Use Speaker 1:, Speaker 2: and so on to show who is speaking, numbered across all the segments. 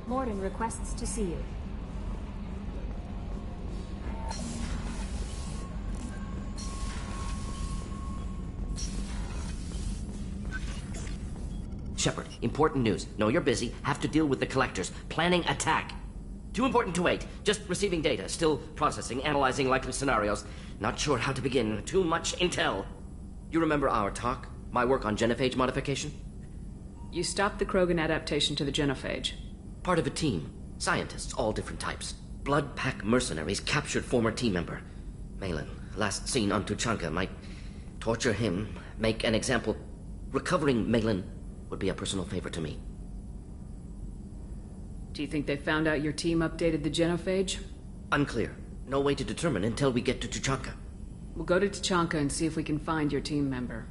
Speaker 1: Morden requests to see you.
Speaker 2: Shepard, important news. Know you're busy. Have to deal with the collectors. Planning attack. Too important to wait. Just receiving data. Still processing, analyzing likely scenarios. Not sure how to begin. Too much intel. You remember our talk? My work on genophage modification?
Speaker 3: You stopped the Krogan adaptation to the genophage.
Speaker 2: Part of a team. Scientists, all different types. Blood Pack mercenaries captured former team member. Malin, last seen on Tuchanka, might torture him, make an example. Recovering Malin would be a personal favor to me.
Speaker 3: Do you think they found out your team updated the genophage?
Speaker 2: Unclear. No way to determine until we get to Tuchanka.
Speaker 3: We'll go to Tuchanka and see if we can find your team member.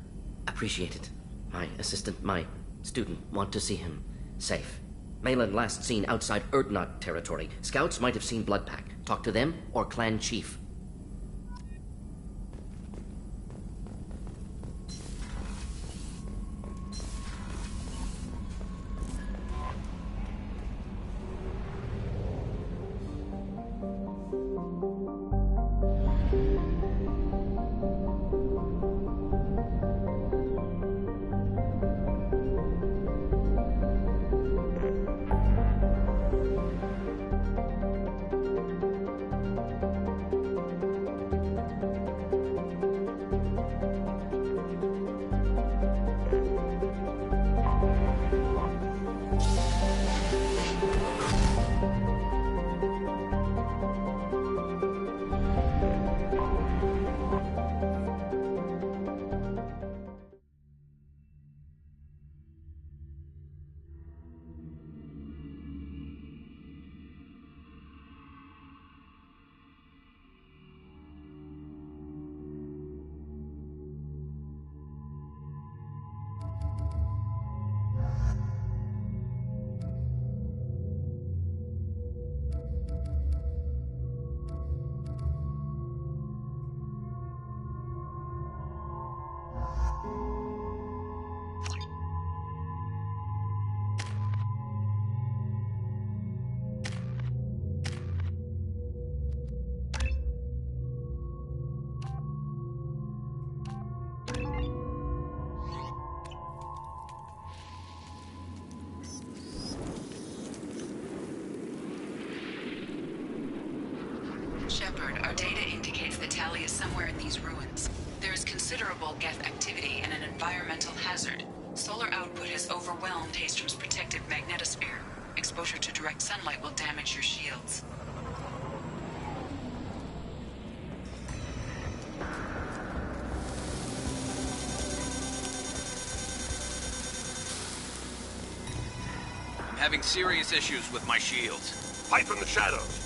Speaker 2: Appreciate it. My assistant, my student, want to see him safe. Malin last seen outside Urdnot territory. Scouts might have seen Bloodpack. Talk to them or clan chief.
Speaker 4: Shepard, our data indicates that Tali is somewhere in these ruins. There is considerable Geth activity and an environmental hazard. Solar output has overwhelmed Hastrom's protective magnetosphere. Exposure to direct sunlight will damage your shields.
Speaker 5: I'm having serious issues with my shields.
Speaker 6: Fight from the shadows.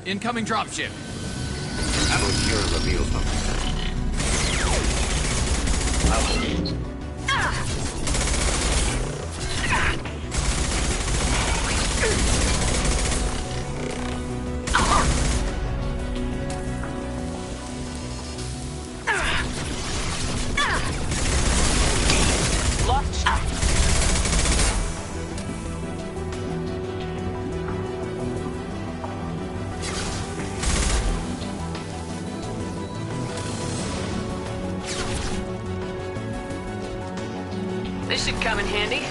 Speaker 5: Incoming dropship.
Speaker 6: Atmosphere reveals them.
Speaker 3: This should come in handy.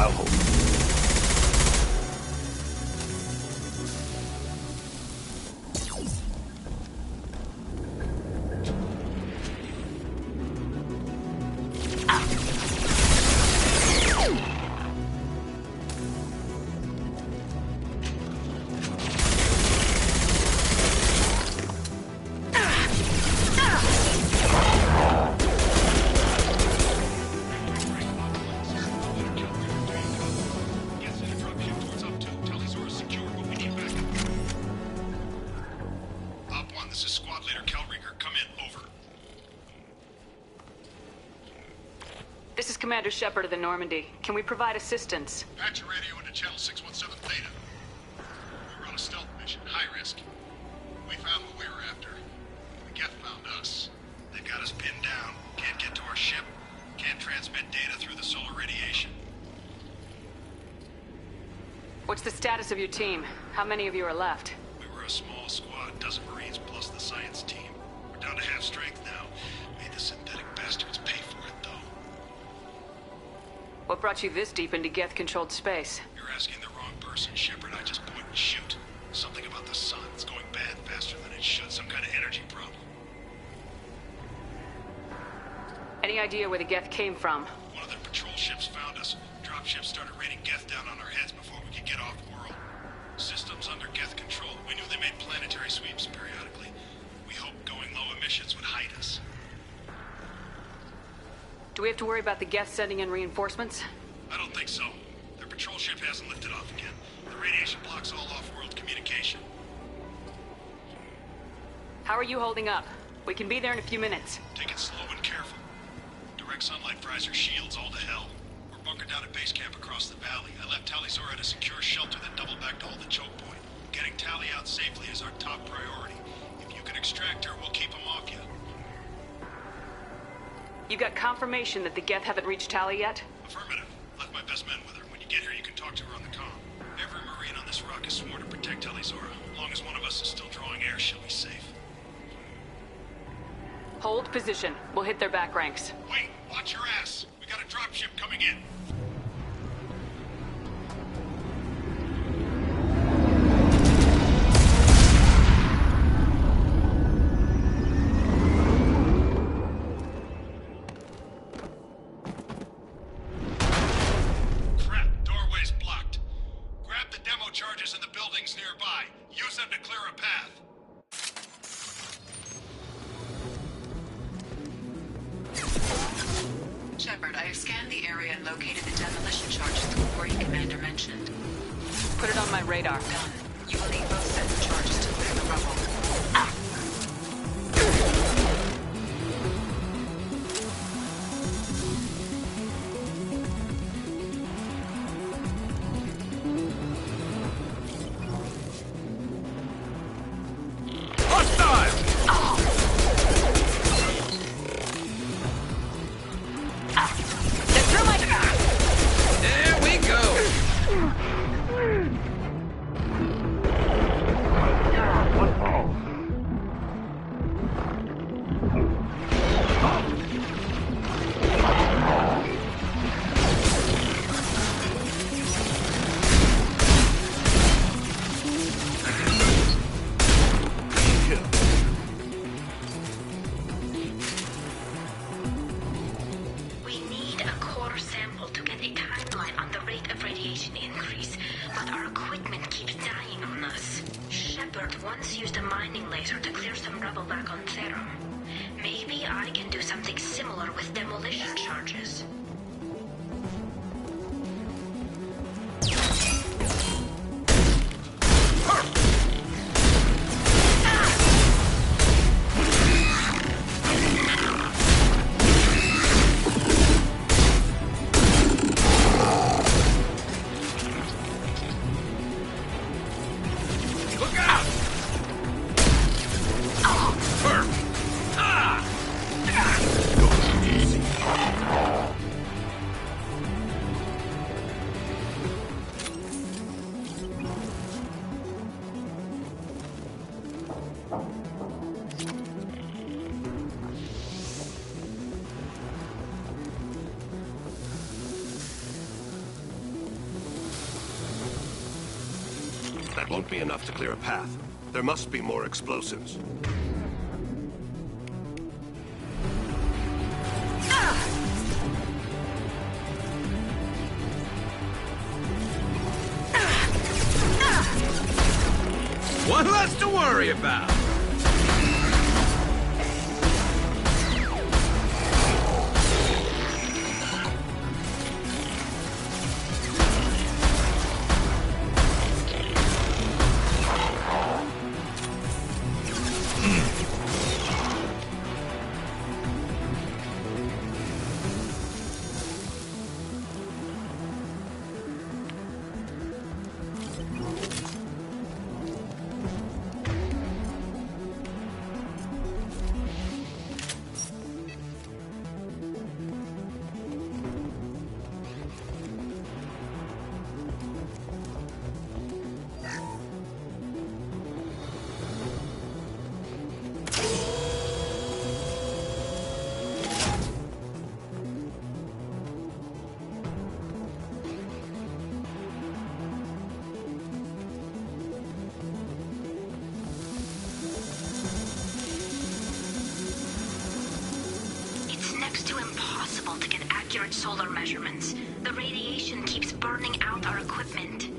Speaker 6: Bravo.
Speaker 3: This is Commander Shepard of the Normandy. Can we provide assistance?
Speaker 7: Patch your radio into channel 617 Theta. We were on a stealth mission, high risk. We found what we were after. The Geth found us. They've got us pinned down. Can't get to our ship. Can't transmit data through the solar radiation.
Speaker 3: What's the status of your team? How many of you are left?
Speaker 7: We were a small squad, dozen Marines plus the science team. We're down to half strength now. Made the synthetic bastards pay for it, though.
Speaker 3: What brought you this deep into Geth-controlled space?
Speaker 7: You're asking the wrong person, Shepard. I just point and shoot. Something about the sun. It's going bad faster than it should. Some kind of energy problem.
Speaker 3: Any idea where the Geth came from?
Speaker 7: One of their patrol ships found us. Dropships started raining Geth down on our heads before we could get off-world. Systems under Geth control. We knew they made planetary sweeps periodically. We hoped going low emissions would hide us.
Speaker 3: Do we have to worry about the Geth sending in reinforcements?
Speaker 7: I don't think so. Their patrol ship hasn't lifted off again. The radiation blocks all off-world communication.
Speaker 3: How are you holding up? We can be there in a few minutes.
Speaker 7: Take it slow and careful. Direct sunlight fries our shields all to hell. We're bunkered down at base camp across the valley. I left Tali'Zorah at a secure shelter, then doubled back to hold the choke point. Getting Tali out safely is our top priority. If you can extract her, we'll keep them off you.
Speaker 3: You got confirmation that the Geth haven't reached Tali yet?
Speaker 7: Affirmative. Left my best men with her. When you get here, you can talk to her on the comm. Every Marine on this rock is sworn to protect Tali'Zorah. As long as one of us is still drawing air, she'll be safe.
Speaker 3: Hold position. We'll hit their back ranks.
Speaker 7: Wait! Watch your ass! We got a dropship coming in! Crap! Doorway's blocked. Grab the demo charges in the buildings nearby. Use them to clear a path.
Speaker 4: Shepard, I have scanned the area and located the demolition charges the quarry commander mentioned.
Speaker 3: Put it on my radar.
Speaker 4: Done. You will need both sets of charges to clear the rubble.
Speaker 5: There we go!
Speaker 8: We need a core sample to get a timeline on the rate of radiation increase, but our equipment keeps dying on us. Shepard once used a mining laser to clear some rubble back on Therum. Maybe I can do something similar with demolition charges.
Speaker 5: Look out! Perfect!
Speaker 6: That won't be enough to clear a path. There must be more explosives.
Speaker 5: One less to worry about.
Speaker 8: Solar measurements. The radiation keeps burning out our equipment.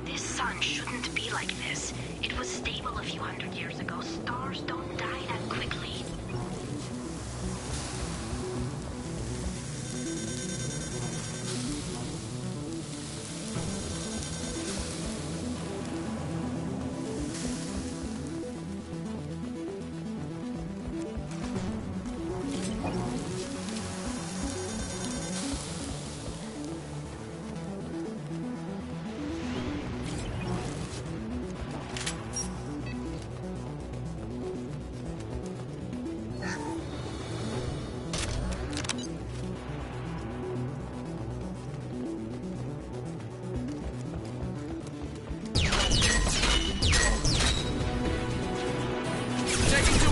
Speaker 8: This sun shouldn't be like this. It was stable a few hundred years ago. Stars don't die that quickly.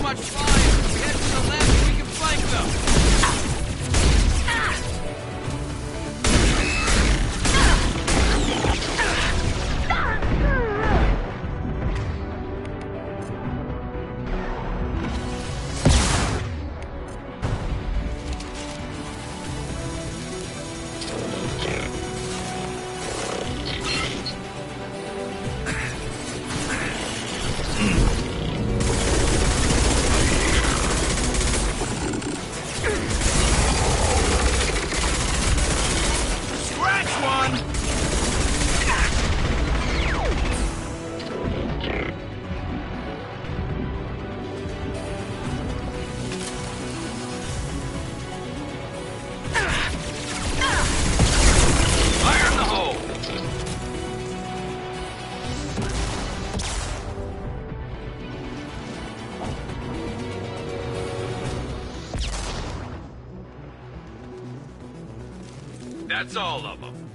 Speaker 5: Much fire! We head to the left and we can flank them! That's all of them.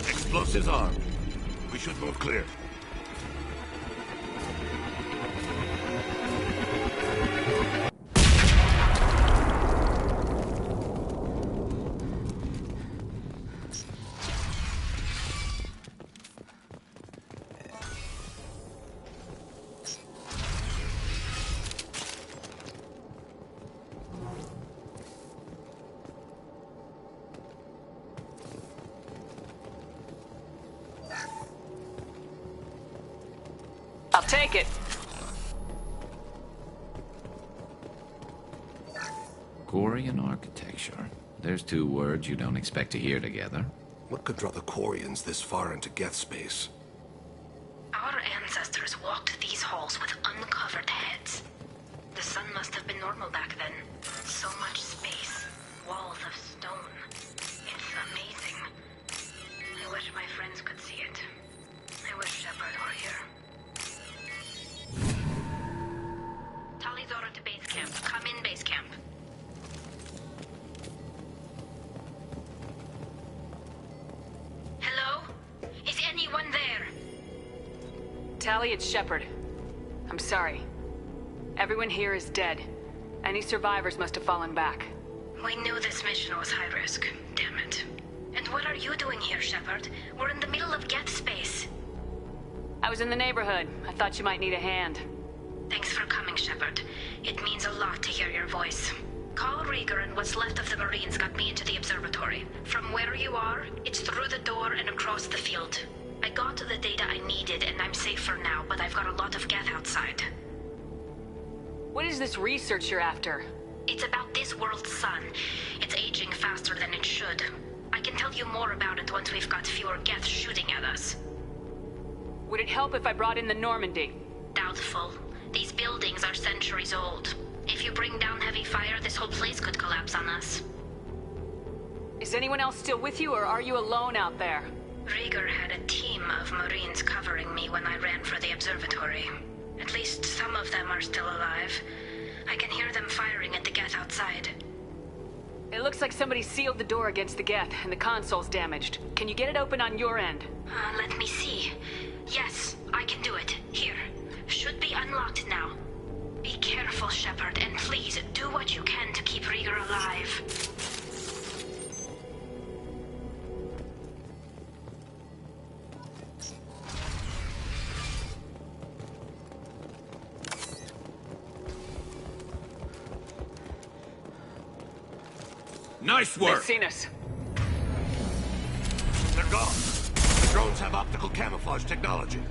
Speaker 6: Explosives armed. We should move clear.
Speaker 3: I'll take it.
Speaker 9: Quarian architecture. There's two words you don't expect to hear together.
Speaker 6: What could draw the Quarians this far into Geth space?
Speaker 8: Our ancestors walked these halls with uncovered heads. The sun must have been normal back then. So much space. Walls of stone. It's amazing. I wish my friends could see it. I wish Shepard were here. Tali's order to base camp. Come in, base camp. Hello? Is anyone there?
Speaker 3: Tali, it's Shepard. I'm sorry. Everyone here is dead. Any survivors must have fallen back.
Speaker 8: We knew this mission was high risk. Damn it. And what are you doing here, Shepard? We're in the middle of Geth space.
Speaker 3: I was in the neighborhood. I thought you might need a hand.
Speaker 8: Thanks for coming, Shepard. It means a lot to hear your voice. Carl Rieger and what's left of the Marines got me into the observatory. From where you are, it's through the door and across the field. I got to the data I needed and I'm safe for now, but I've got a lot of Geth outside.
Speaker 3: What is this research you're after?
Speaker 8: It's about this world's sun. It's aging faster than it should. I can tell you more about it once we've got fewer Geth shooting at us.
Speaker 3: Would it help if I brought in the Normandy?
Speaker 8: Doubtful. These buildings are centuries old. If you bring down heavy fire, this whole place could collapse on us.
Speaker 3: Is anyone else still with you, or are you alone out there?
Speaker 8: Rieger had a team of Marines covering me when I ran for the observatory. At least some of them are still alive. I can hear them firing at the Geth outside.
Speaker 3: It looks like somebody sealed the door against the Geth, and the console's damaged. Can you get it open on your end?
Speaker 8: Let me see. Yes, I can do it. Here. Should be unlocked now. Be careful, Shepard, and please do what you can to keep Rieger alive.
Speaker 6: Nice work!
Speaker 3: They've seen us.
Speaker 6: They're gone. The drones have optical camouflage technology.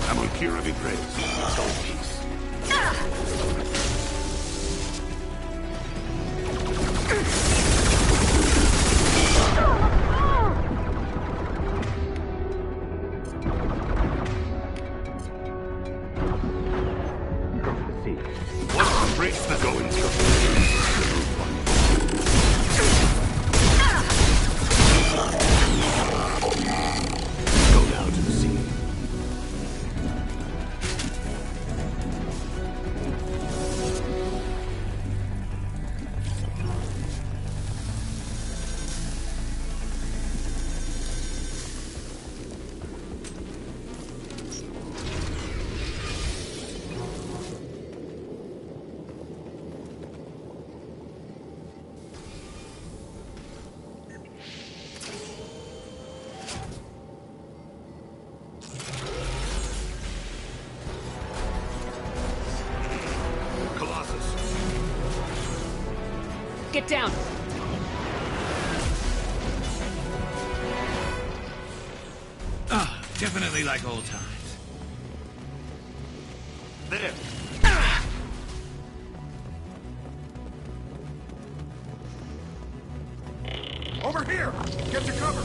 Speaker 6: I'm on Kira Praise. Soul peace. What breaks the goings Go now to the sea.
Speaker 3: Get down!
Speaker 10: Ah, definitely like old times.
Speaker 6: There. Over here! Get to cover!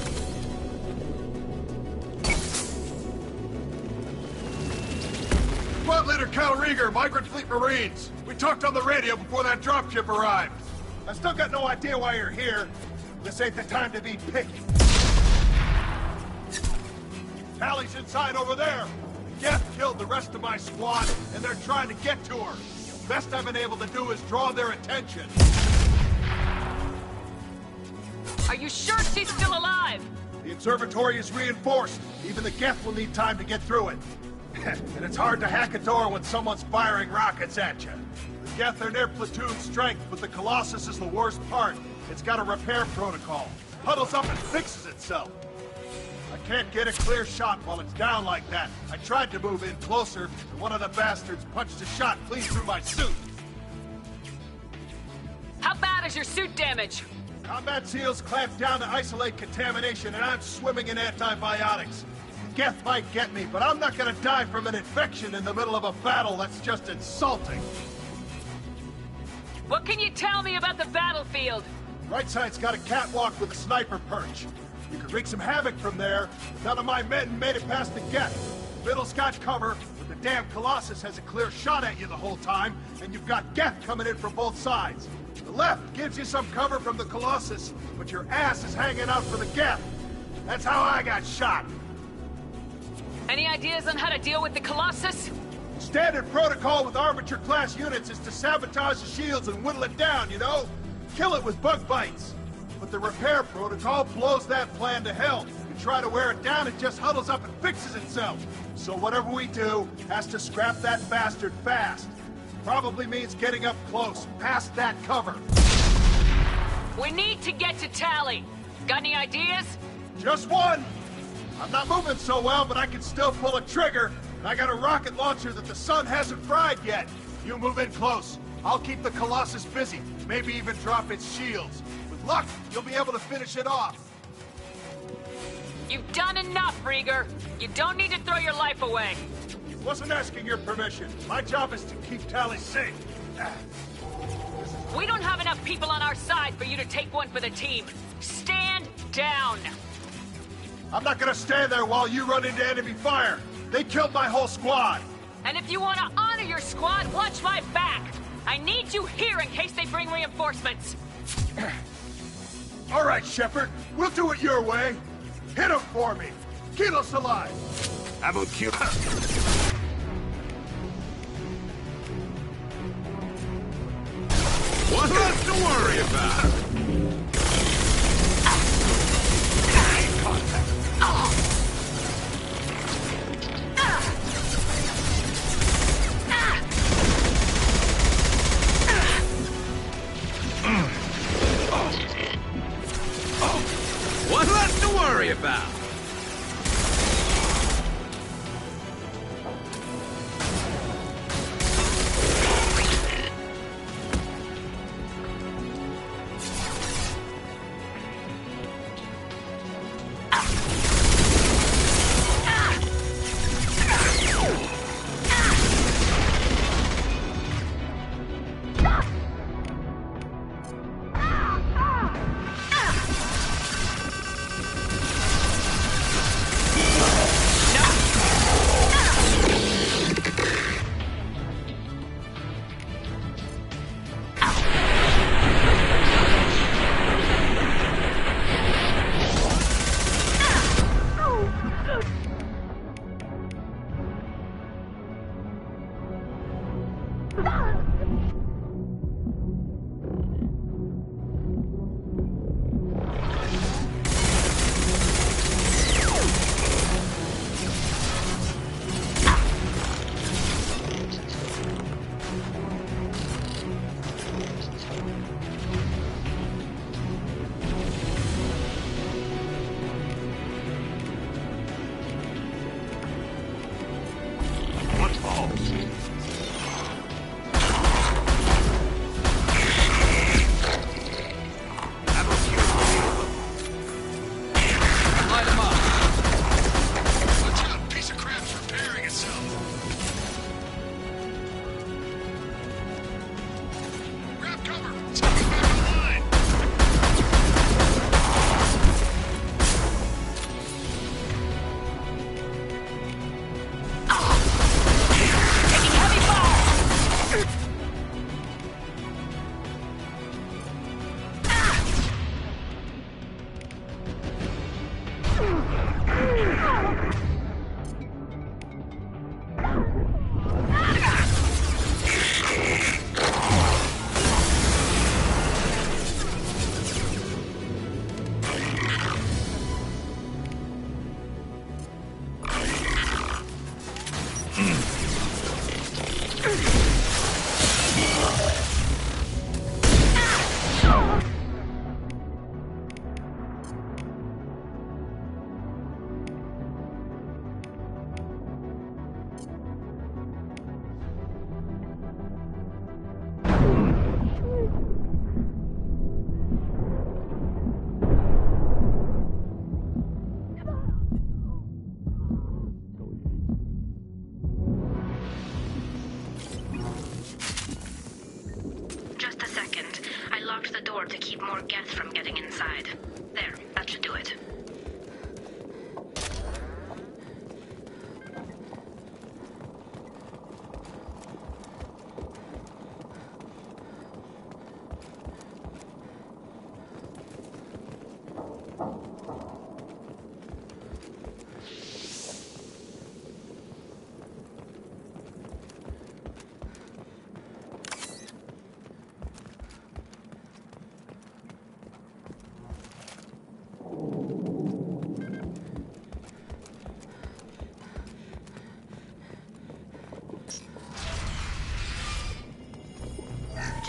Speaker 11: 12-liter Cal Rieger, Migrant Fleet Marines. We talked on the radio before that dropship arrived. I still got no idea why you're here. This ain't the time to be picky. Tally's inside over there. Geth killed the rest of my squad, and they're trying to get to her. Best I've been able to do is draw their attention.
Speaker 3: Are you sure she's still alive?
Speaker 11: The observatory is reinforced. Even the Geth will need time to get through it. And it's hard to hack a door when someone's firing rockets at you. The Geth are near platoon strength, but the Colossus is the worst part. It's got a repair protocol. Huddles up and fixes itself. I can't get a clear shot while it's down like that. I tried to move in closer, and one of the bastards punched a shot clean through my suit.
Speaker 3: How bad is your suit damage?
Speaker 11: Combat SEALs clamped down to isolate contamination, and I'm swimming in antibiotics. Geth might get me, but I'm not gonna die from an infection in the middle of a battle. That's just insulting.
Speaker 3: What can you tell me about the battlefield?
Speaker 11: Right side's got a catwalk with a sniper perch. You could wreak some havoc from there, but none of my men made it past the Geth. Middle's got cover, but the damn Colossus has a clear shot at you the whole time, and you've got Geth coming in from both sides. The left gives you some cover from the Colossus, but your ass is hanging out for the Geth. That's how I got shot.
Speaker 3: Any ideas on how to deal with the Colossus?
Speaker 11: Standard protocol with Arbiter-class units is to sabotage the shields and whittle it down, you know? Kill it with bug bites. But the repair protocol blows that plan to hell. It try to wear it down, it just huddles up and fixes itself. So whatever we do has to scrap that bastard fast. Probably means getting up close, past that cover.
Speaker 3: We need to get to Tally. Got any ideas?
Speaker 11: Just one. I'm not moving so well, but I can still pull a trigger. And I got a rocket launcher that the sun hasn't fried yet. You move in close. I'll keep the Colossus busy. Maybe even drop its shields. With luck, you'll be able to finish it off.
Speaker 3: You've done enough, Rieger. You don't need to throw your life away.
Speaker 11: Wasn't asking your permission. My job is to keep Tally safe.
Speaker 3: We don't have enough people on our side for you to take one for the team. Stand down.
Speaker 11: I'm not gonna stand there while you run into enemy fire. They killed my whole squad.
Speaker 3: And if you want to honor your squad, watch my back. I need you here in case they bring reinforcements.
Speaker 11: All right, Shepard. We'll do it your way. Hit him for me. Kilos alive.
Speaker 6: I will kill her.
Speaker 10: What's left to worry about? What's left to worry about?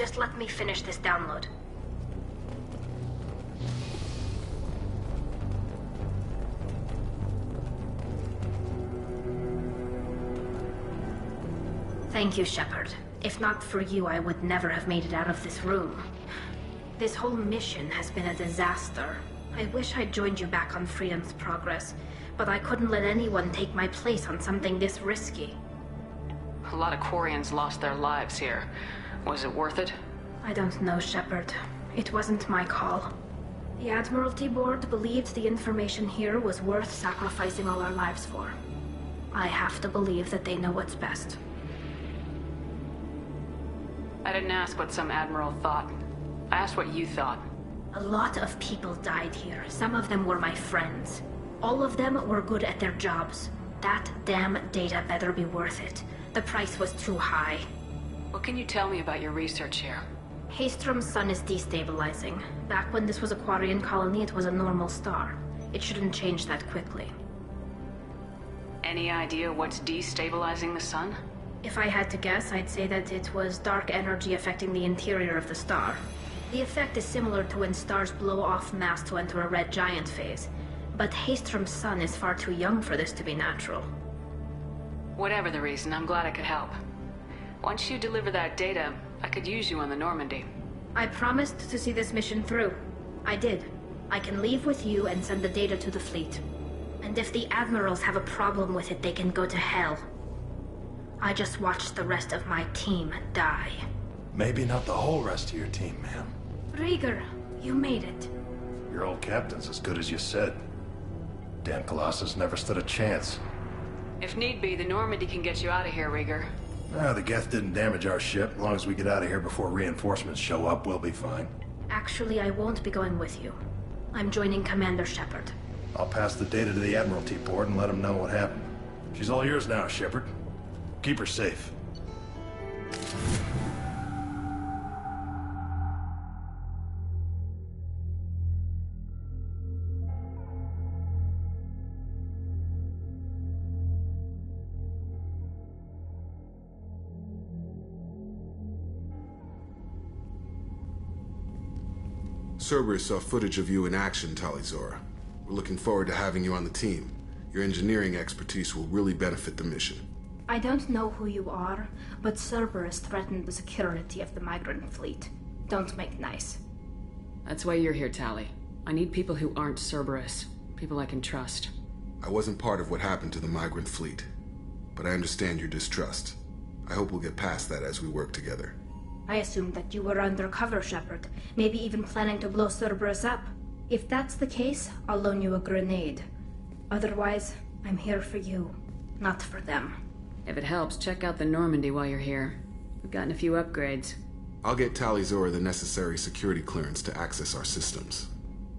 Speaker 8: Just let me finish this download. Thank you, Shepard. If not for you, I would never have made it out of this room. This whole mission has been a disaster. I wish I'd joined you back on Freedom's Progress, but I couldn't let anyone take my place on something this risky.
Speaker 3: A lot of Quarians lost their lives here. Was it worth it?
Speaker 8: I don't know, Shepard. It wasn't my call. The Admiralty Board believed the information here was worth sacrificing all our lives for. I have to believe that they know what's best.
Speaker 3: I didn't ask what some admiral thought. I asked what you thought.
Speaker 8: A lot of people died here. Some of them were my friends. All of them were good at their jobs. That damn data better be worth it. The price was too high.
Speaker 3: What can you tell me about your research here?
Speaker 8: Haystrom's sun is destabilizing. Back when this was a Quarian colony, it was a normal star. It shouldn't change that quickly.
Speaker 3: Any idea what's destabilizing the sun?
Speaker 8: If I had to guess, I'd say that it was dark energy affecting the interior of the star. The effect is similar to when stars blow off mass to enter a red giant phase. But Haystrom's sun is far too young for this to be natural.
Speaker 3: Whatever the reason, I'm glad I could help. Once you deliver that data, I could use you on the Normandy.
Speaker 8: I promised to see this mission through. I did. I can leave with you and send the data to the fleet. And if the admirals have a problem with it, they can go to hell. I just watched the rest of my team die.
Speaker 11: Maybe not the whole rest of your team, ma'am.
Speaker 8: Rieger, you made it.
Speaker 11: Your old captain's as good as you said. Damn Colossus never stood a chance.
Speaker 3: If need be, the Normandy can get you out of here, Rieger.
Speaker 11: The Geth didn't damage our ship. As long as we get out of here before reinforcements show up, we'll be fine.
Speaker 8: Actually, I won't be going with you. I'm joining Commander Shepard.
Speaker 11: I'll pass the data to the Admiralty Board and let them know what happened. She's all yours now, Shepard. Keep her safe.
Speaker 12: Cerberus saw footage of you in action, Tali'Zorah. We're looking forward to having you on the team. Your engineering expertise will really benefit the mission.
Speaker 8: I don't know who you are, but Cerberus threatened the security of the migrant fleet. Don't make nice.
Speaker 3: That's why you're here, Tali. I need people who aren't Cerberus. People I can trust.
Speaker 12: I wasn't part of what happened to the migrant fleet, but I understand your distrust. I hope we'll get past that as we work together.
Speaker 8: I assumed that you were undercover, Shepard. Maybe even planning to blow Cerberus up. If that's the case, I'll loan you a grenade. Otherwise, I'm here for you, not for them.
Speaker 3: If it helps, check out the Normandy while you're here. We've gotten a few upgrades.
Speaker 12: I'll get Tali'Zorah the necessary security clearance to access our systems.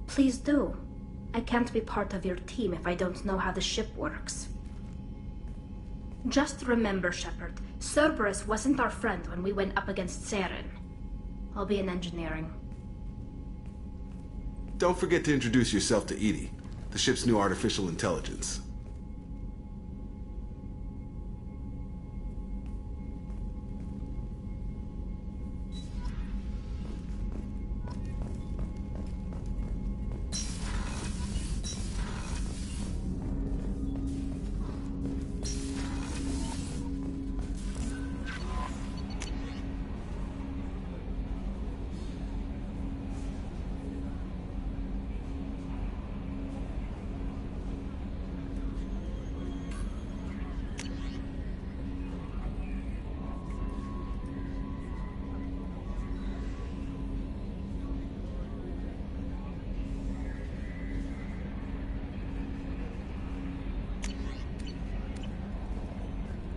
Speaker 8: Please do. I can't be part of your team if I don't know how the ship works. Just remember, Shepard, Cerberus wasn't our friend when we went up against Saren. I'll be in engineering.
Speaker 12: Don't forget to introduce yourself to EDI, the ship's new artificial intelligence.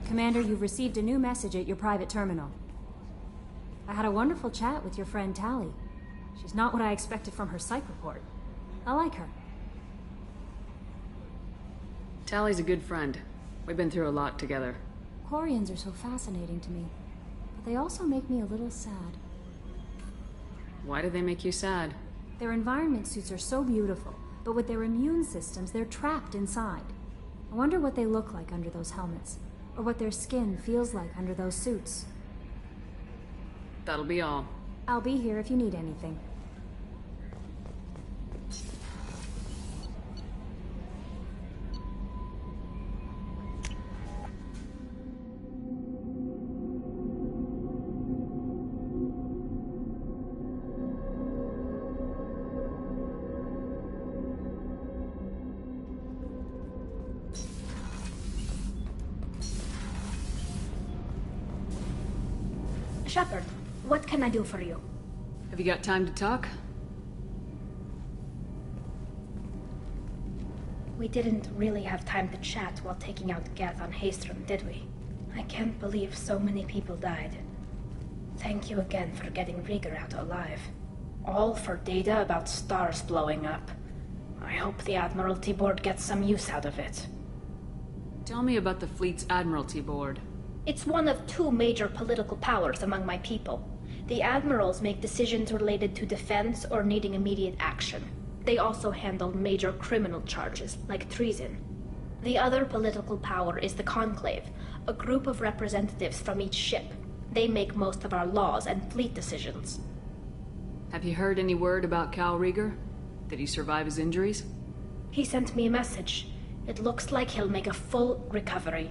Speaker 1: Commander, you've received a new message at your private terminal. I had a wonderful chat with your friend Tali. She's not what I expected from her psych report. I like her.
Speaker 3: Tali's a good friend. We've been through a lot together.
Speaker 1: Quarians are so fascinating to me, but they also make me a little sad.
Speaker 3: Why do they make you sad?
Speaker 1: Their environment suits are so beautiful, but with their immune systems, they're trapped inside. I wonder what they look like under those helmets, or what their skin feels like under those suits.
Speaker 3: That'll be all.
Speaker 1: I'll be here if you need anything.
Speaker 8: Shepard, what can I do for you?
Speaker 3: Have you got time to talk?
Speaker 8: We didn't really have time to chat while taking out Geth on Haestrom, did we? I can't believe so many people died. Thank you again for getting Rieger out alive. All for data about stars blowing up. I hope the Admiralty Board gets some use out of it.
Speaker 3: Tell me about the fleet's Admiralty Board.
Speaker 8: It's one of two major political powers among my people. The admirals make decisions related to defense or needing immediate action. They also handle major criminal charges, like treason. The other political power is the Conclave, a group of representatives from each ship. They make most of our laws and fleet decisions.
Speaker 3: Have you heard any word about Cal Rieger? Did he survive his injuries?
Speaker 8: He sent me a message. It looks like he'll make a full recovery.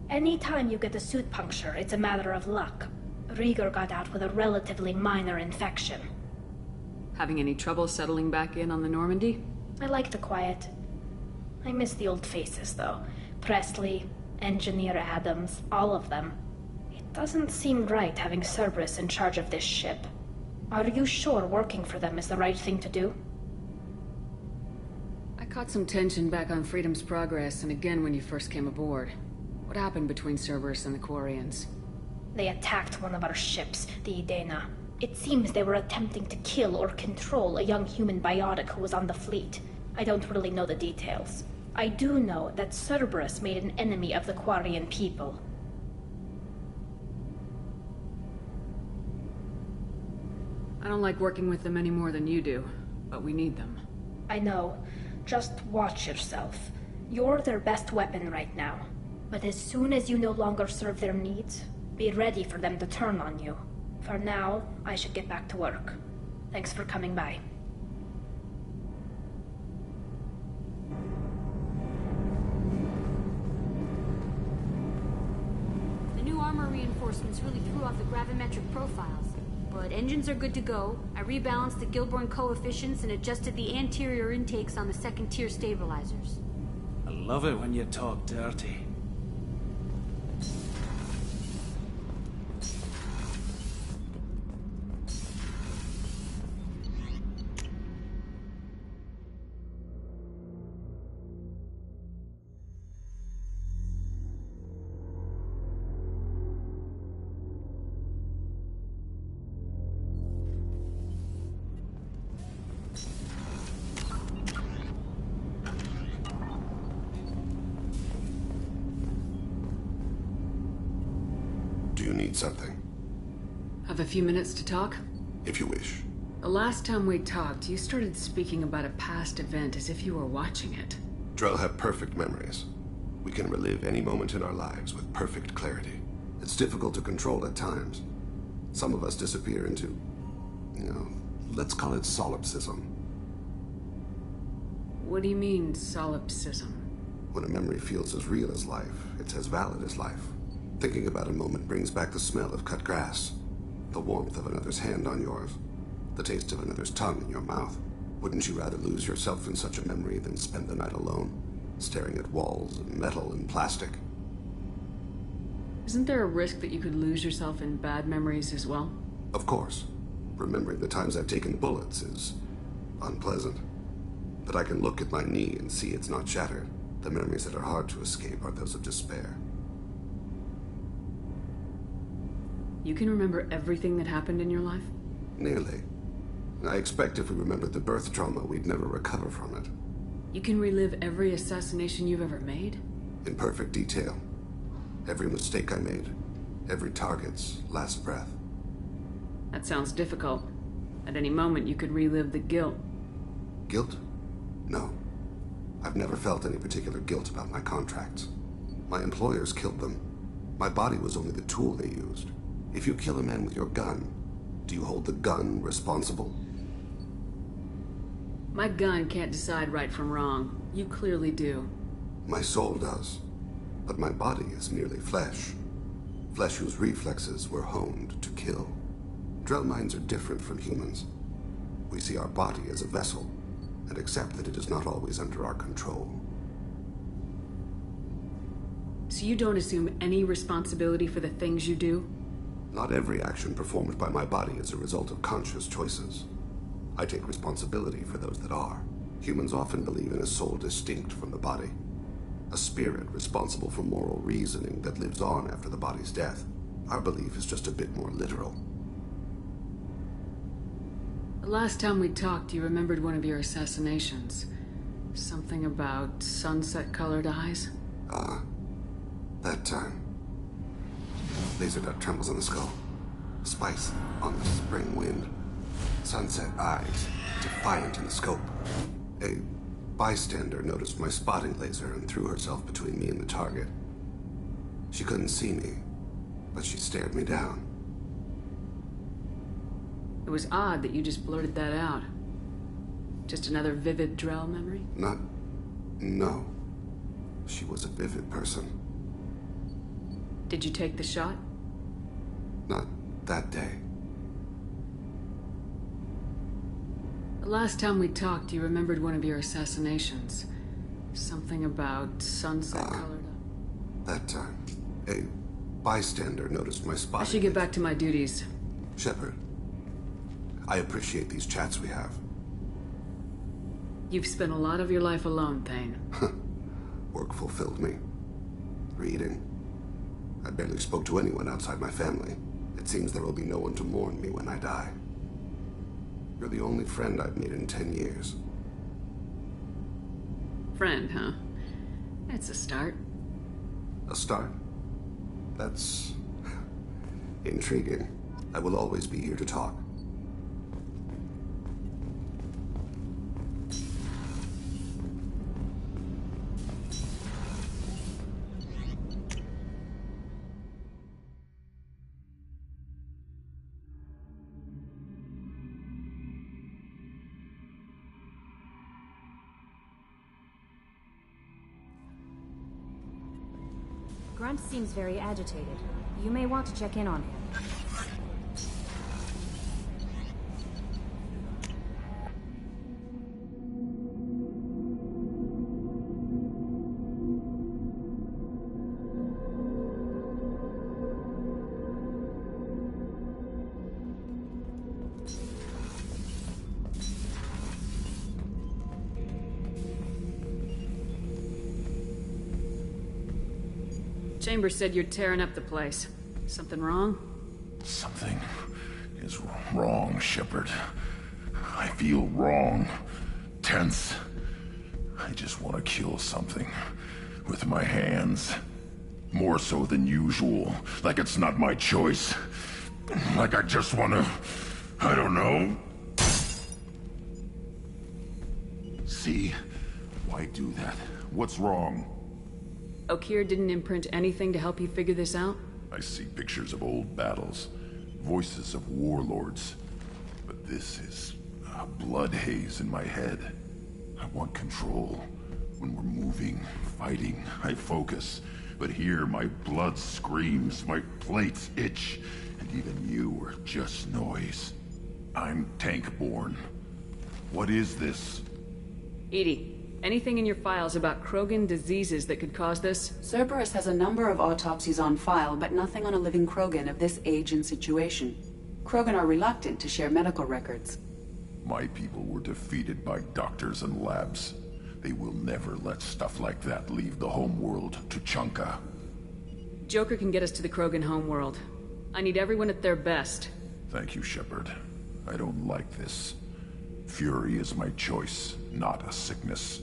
Speaker 8: Anytime you get a suit puncture, it's a matter of luck. Rieger got out with a relatively minor infection.
Speaker 3: Having any trouble settling back in on the Normandy?
Speaker 8: I like the quiet. I miss the old faces, though. Presley, Engineer Adams, all of them. It doesn't seem right having Cerberus in charge of this ship. Are you sure working for them is the right thing to do?
Speaker 3: I caught some tension back on Freedom's Progress, and again when you first came aboard. What happened between Cerberus and the Quarians?
Speaker 8: They attacked one of our ships, the Idena. It seems they were attempting to kill or control a young human biotic who was on the fleet. I don't really know the details. I do know that Cerberus made an enemy of the Quarian people.
Speaker 3: I don't like working with them any more than you do, but we need them.
Speaker 8: I know. Just watch yourself. You're their best weapon right now. But as soon as you no longer serve their needs, be ready for them to turn on you. For now, I should get back to work. Thanks for coming by.
Speaker 13: The new armor reinforcements really threw off the gravimetric profiles. But engines are good to go. I rebalanced the Gilborn coefficients and adjusted the anterior intakes on the second-tier stabilizers.
Speaker 10: I love it when you talk dirty.
Speaker 6: Do you need something?
Speaker 3: Have a few minutes to talk?
Speaker 6: If you wish.
Speaker 3: The last time we talked, you started speaking about a past event as if you were watching it.
Speaker 6: Drell have perfect memories. We can relive any moment in our lives with perfect clarity. It's difficult to control at times. Some of us disappear into, let's call it solipsism.
Speaker 3: What do you mean, solipsism?
Speaker 6: When a memory feels as real as life, it's as valid as life. Thinking about a moment brings back the smell of cut grass, the warmth of another's hand on yours, the taste of another's tongue in your mouth. Wouldn't you rather lose yourself in such a memory than spend the night alone, staring at walls of metal and plastic?
Speaker 3: Isn't there a risk that you could lose yourself in bad memories as well?
Speaker 6: Of course. Remembering the times I've taken bullets is unpleasant. But I can look at my knee and see it's not shattered. The memories that are hard to escape are those of despair.
Speaker 3: You can remember everything that happened in your life?
Speaker 6: Nearly. I expect if we remembered the birth trauma, we'd never recover from it.
Speaker 3: You can relive every assassination you've ever made?
Speaker 6: In perfect detail. Every mistake I made. Every target's last breath.
Speaker 3: That sounds difficult. At any moment, you could relive the guilt.
Speaker 6: Guilt? No. I've never felt any particular guilt about my contracts. My employers killed them. My body was only the tool they used. If you kill a man with your gun, Do you hold the gun responsible?
Speaker 3: My gun can't decide right from wrong. You clearly do.
Speaker 6: My soul does. But my body is merely flesh. Flesh whose reflexes were honed to kill. Drell minds are different from humans. We see our body as a vessel, and accept that it is not always under our control.
Speaker 3: So you don't assume any responsibility for the things you do?
Speaker 6: Not every action performed by my body is a result of conscious choices. I take responsibility for those that are. Humans often believe in a soul distinct from the body. A spirit responsible for moral reasoning that lives on after the body's death. Our belief is just a bit more literal.
Speaker 3: The last time we talked, you remembered one of your assassinations. Something about sunset-colored eyes?
Speaker 6: That time. Laser dot trembles on the skull. Spice on the spring wind. Sunset eyes, defiant in the scope. A bystander noticed my spotting laser and threw herself between me and the target. She couldn't see me, but she stared me down.
Speaker 3: It was odd that you just blurted that out. Just another vivid Drell memory?
Speaker 6: No. She was a vivid person.
Speaker 3: Did you take the shot?
Speaker 6: Not that day.
Speaker 3: The last time we talked, you remembered one of your assassinations. Something about sunset-colored...
Speaker 6: That time. A bystander noticed my spotting...
Speaker 3: I should get back to my duties.
Speaker 6: Shepard, I appreciate these chats we have.
Speaker 3: You've spent a lot of your life alone, Thane.
Speaker 6: Work fulfilled me. Reading. I barely spoke to anyone outside my family. It seems there will be no one to mourn me when I die. You're the only friend I've made in 10 years.
Speaker 3: Friend, huh? That's a start.
Speaker 6: A start? That's... intriguing. I will always be here to talk.
Speaker 1: Grunt seems very agitated. You may want to check in on him.
Speaker 3: Chambers said you're tearing up the place. Something wrong?
Speaker 14: Something is wrong, Shepard. I feel wrong. Tense. I just want to kill something. With my hands. More so than usual. Like it's not my choice. Like I just want to... I don't know. See? Why do that? What's wrong?
Speaker 3: Okeer didn't imprint anything to help you figure this out?
Speaker 14: I see pictures of old battles, voices of warlords. But this is a blood haze in my head. I want control. When we're moving, fighting, I focus. But here my blood screams, my plates itch, and even you are just noise. I'm tank-born. What is this?
Speaker 3: EDI. Anything in your files about Krogan diseases that could cause this?
Speaker 4: Cerberus has a number of autopsies on file, but nothing on a living Krogan of this age and situation. Krogan are reluctant to share medical records.
Speaker 14: My people were defeated by doctors and labs. They will never let stuff like that leave the homeworld to Chunka.
Speaker 3: Joker can get us to the Krogan homeworld. I need everyone at their best.
Speaker 14: Thank you, Shepard. I don't like this. Fury is my choice, not a sickness.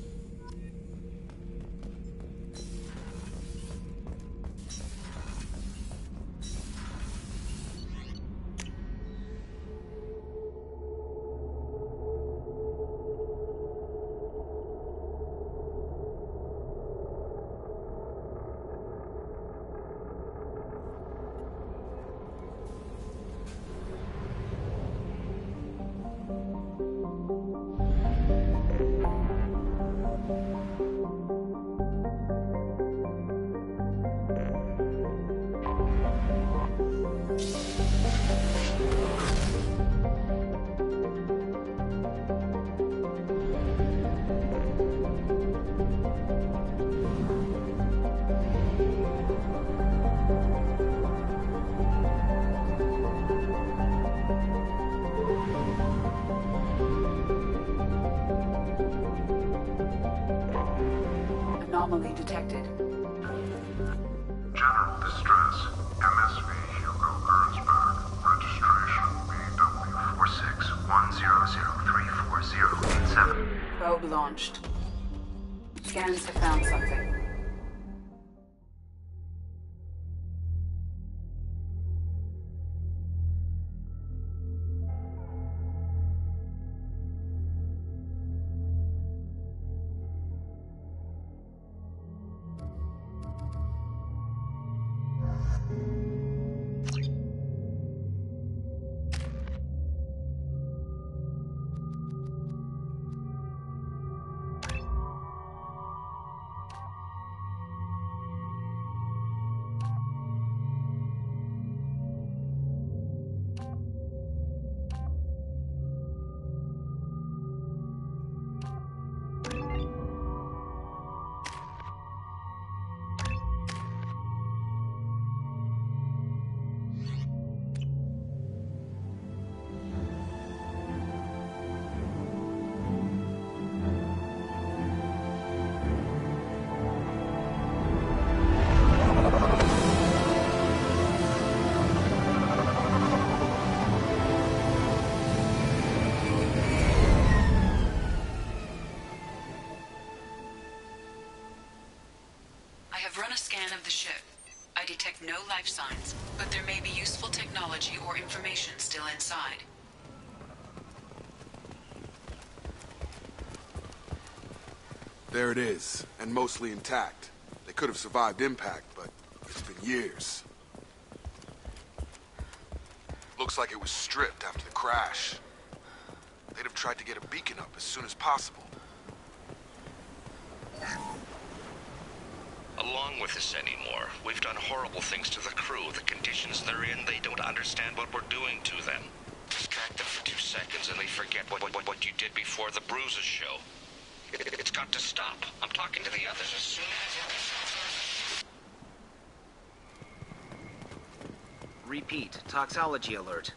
Speaker 4: anomaly detected.
Speaker 15: General distress. MSV Hugo Gernsback. Registration BW46100340087.
Speaker 4: Probe launched. Scans have found something. I have run a scan of the ship. I detect no life signs, but there may be useful technology or information still inside.
Speaker 12: There it is, and mostly intact. They could have survived impact, but it's been years. Looks like it was stripped after the crash. They'd have tried to get a beacon up as soon as possible.
Speaker 16: Along with this anymore. We've done horrible things to the crew. The conditions they're in, they don't understand what we're doing to them. Distract them for 2 seconds and they forget what you did before the bruises show. It's got to stop. I'm talking to the others as soon as...
Speaker 17: Repeat, toxology alert.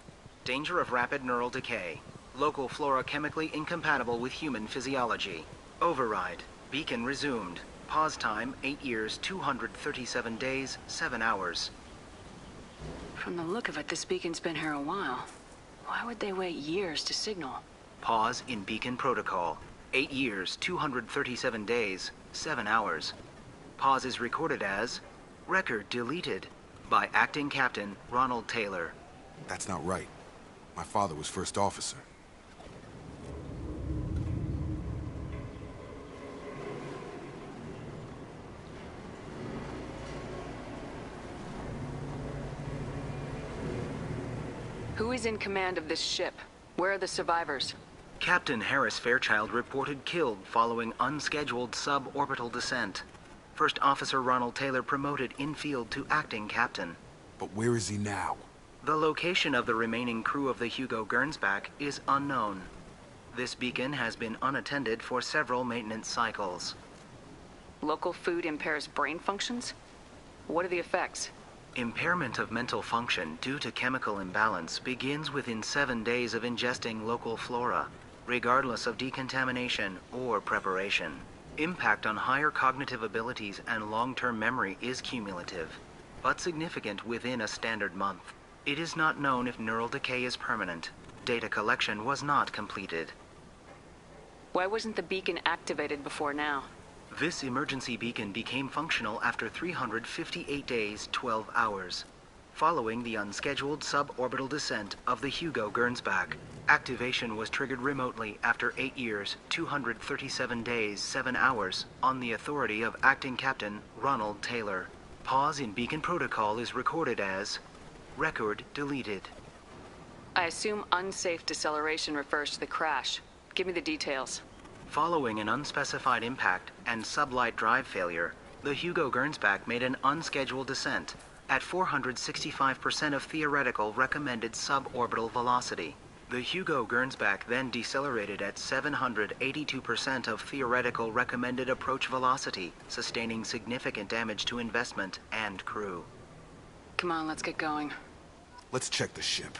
Speaker 17: Danger of rapid neural decay. Local flora chemically incompatible with human physiology. Override. Beacon resumed. Pause time, 8 years, 237 days, 7 hours.
Speaker 4: From the look of it, this beacon's been here a while. Why would they wait years to signal?
Speaker 17: Pause in beacon protocol. 8 years, 237 days, 7 hours. Pause is recorded as record deleted by Acting Captain Ronald Taylor.
Speaker 12: That's not right. My father was first officer.
Speaker 4: Who is in command of this ship? Where are the survivors?
Speaker 17: Captain Harris Fairchild reported killed following unscheduled suborbital descent. First Officer Ronald Taylor promoted in-field to acting captain.
Speaker 12: But where is he now?
Speaker 17: The location of the remaining crew of the Hugo Gernsback is unknown. This beacon has been unattended for several maintenance cycles.
Speaker 4: Local food impairs brain functions? What are the effects?
Speaker 17: Impairment of mental function due to chemical imbalance begins within 7 days of ingesting local flora, regardless of decontamination or preparation. Impact on higher cognitive abilities and long-term memory is cumulative, but significant within a standard month. It is not known if neural decay is permanent. Data collection was not completed.
Speaker 4: Why wasn't the beacon activated before now?
Speaker 17: This emergency beacon became functional after 358 days, 12 hours. Following the unscheduled suborbital descent of the Hugo Gernsback, activation was triggered remotely after 8 years, 237 days, 7 hours, on the authority of Acting Captain Ronald Taylor. Pause in beacon protocol is recorded as record deleted.
Speaker 4: I assume unsafe deceleration refers to the crash. Give me the details.
Speaker 17: Following an unspecified impact and sublight drive failure, the Hugo Gernsback made an unscheduled descent at 465% of theoretical recommended suborbital velocity. The Hugo Gernsback then decelerated at 782% of theoretical recommended approach velocity, sustaining significant damage to investment and crew.
Speaker 4: Come on, let's get going.
Speaker 12: Let's check the ship.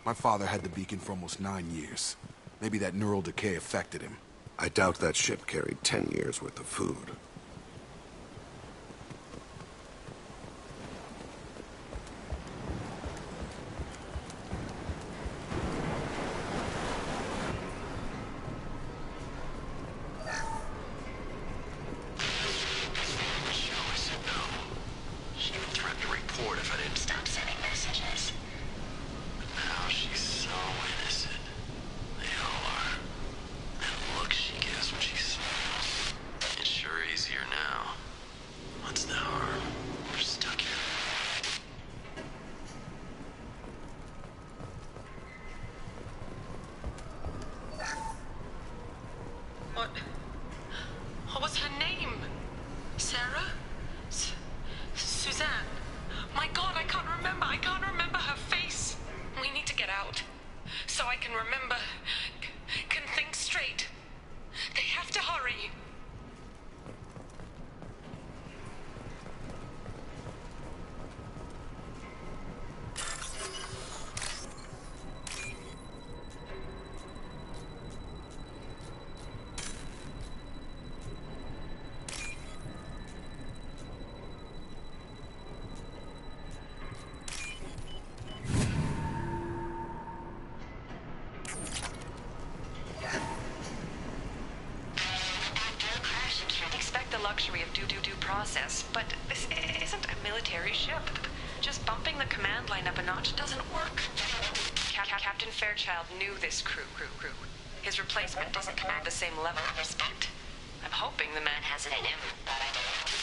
Speaker 12: My father had the beacon for almost 9 years. Maybe that neural decay affected him.
Speaker 6: I doubt that ship carried 10 years worth of food.
Speaker 4: luxury of due process, but this isn't a military ship. Just bumping the command line up a notch doesn't work. Captain Fairchild knew this crew. His replacement doesn't command the same level of respect. I'm hoping the man has it in him, but I don't know.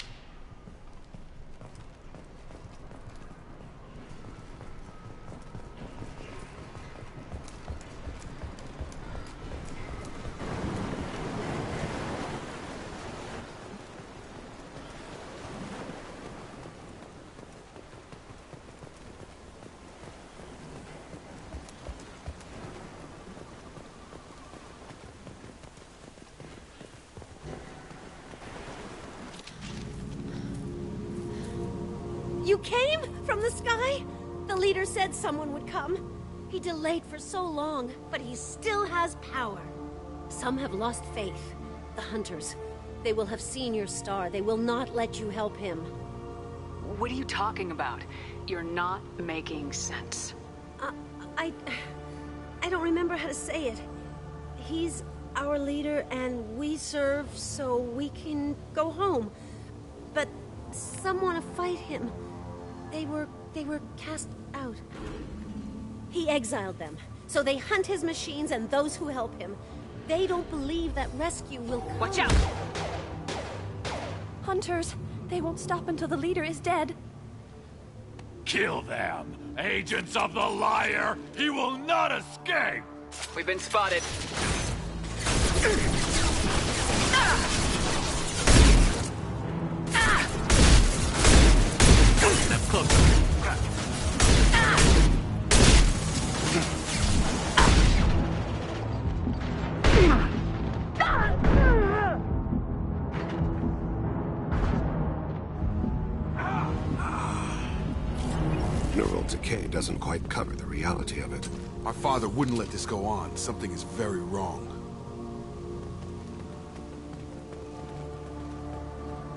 Speaker 18: You came from the sky? The leader said someone would come. He delayed for so long, but he still has power. Some have lost faith. The Hunters. They will have seen your star. They will not let you help him.
Speaker 3: What are you talking about? You're not making sense.
Speaker 18: I don't remember how to say it. He's our leader and we serve so we can go home. But some want to fight him. They were cast out. He exiled them, so they hunt his machines and those who help him. They don't believe that rescue will come.
Speaker 3: Watch out!
Speaker 18: Hunters, they won't stop until the leader is dead.
Speaker 10: Kill them! Agents of the Liar! He will not escape!
Speaker 3: We've been spotted.
Speaker 10: Step closer.
Speaker 6: Neural decay doesn't quite cover the reality of it.
Speaker 12: My father wouldn't let this go on. Something is very wrong.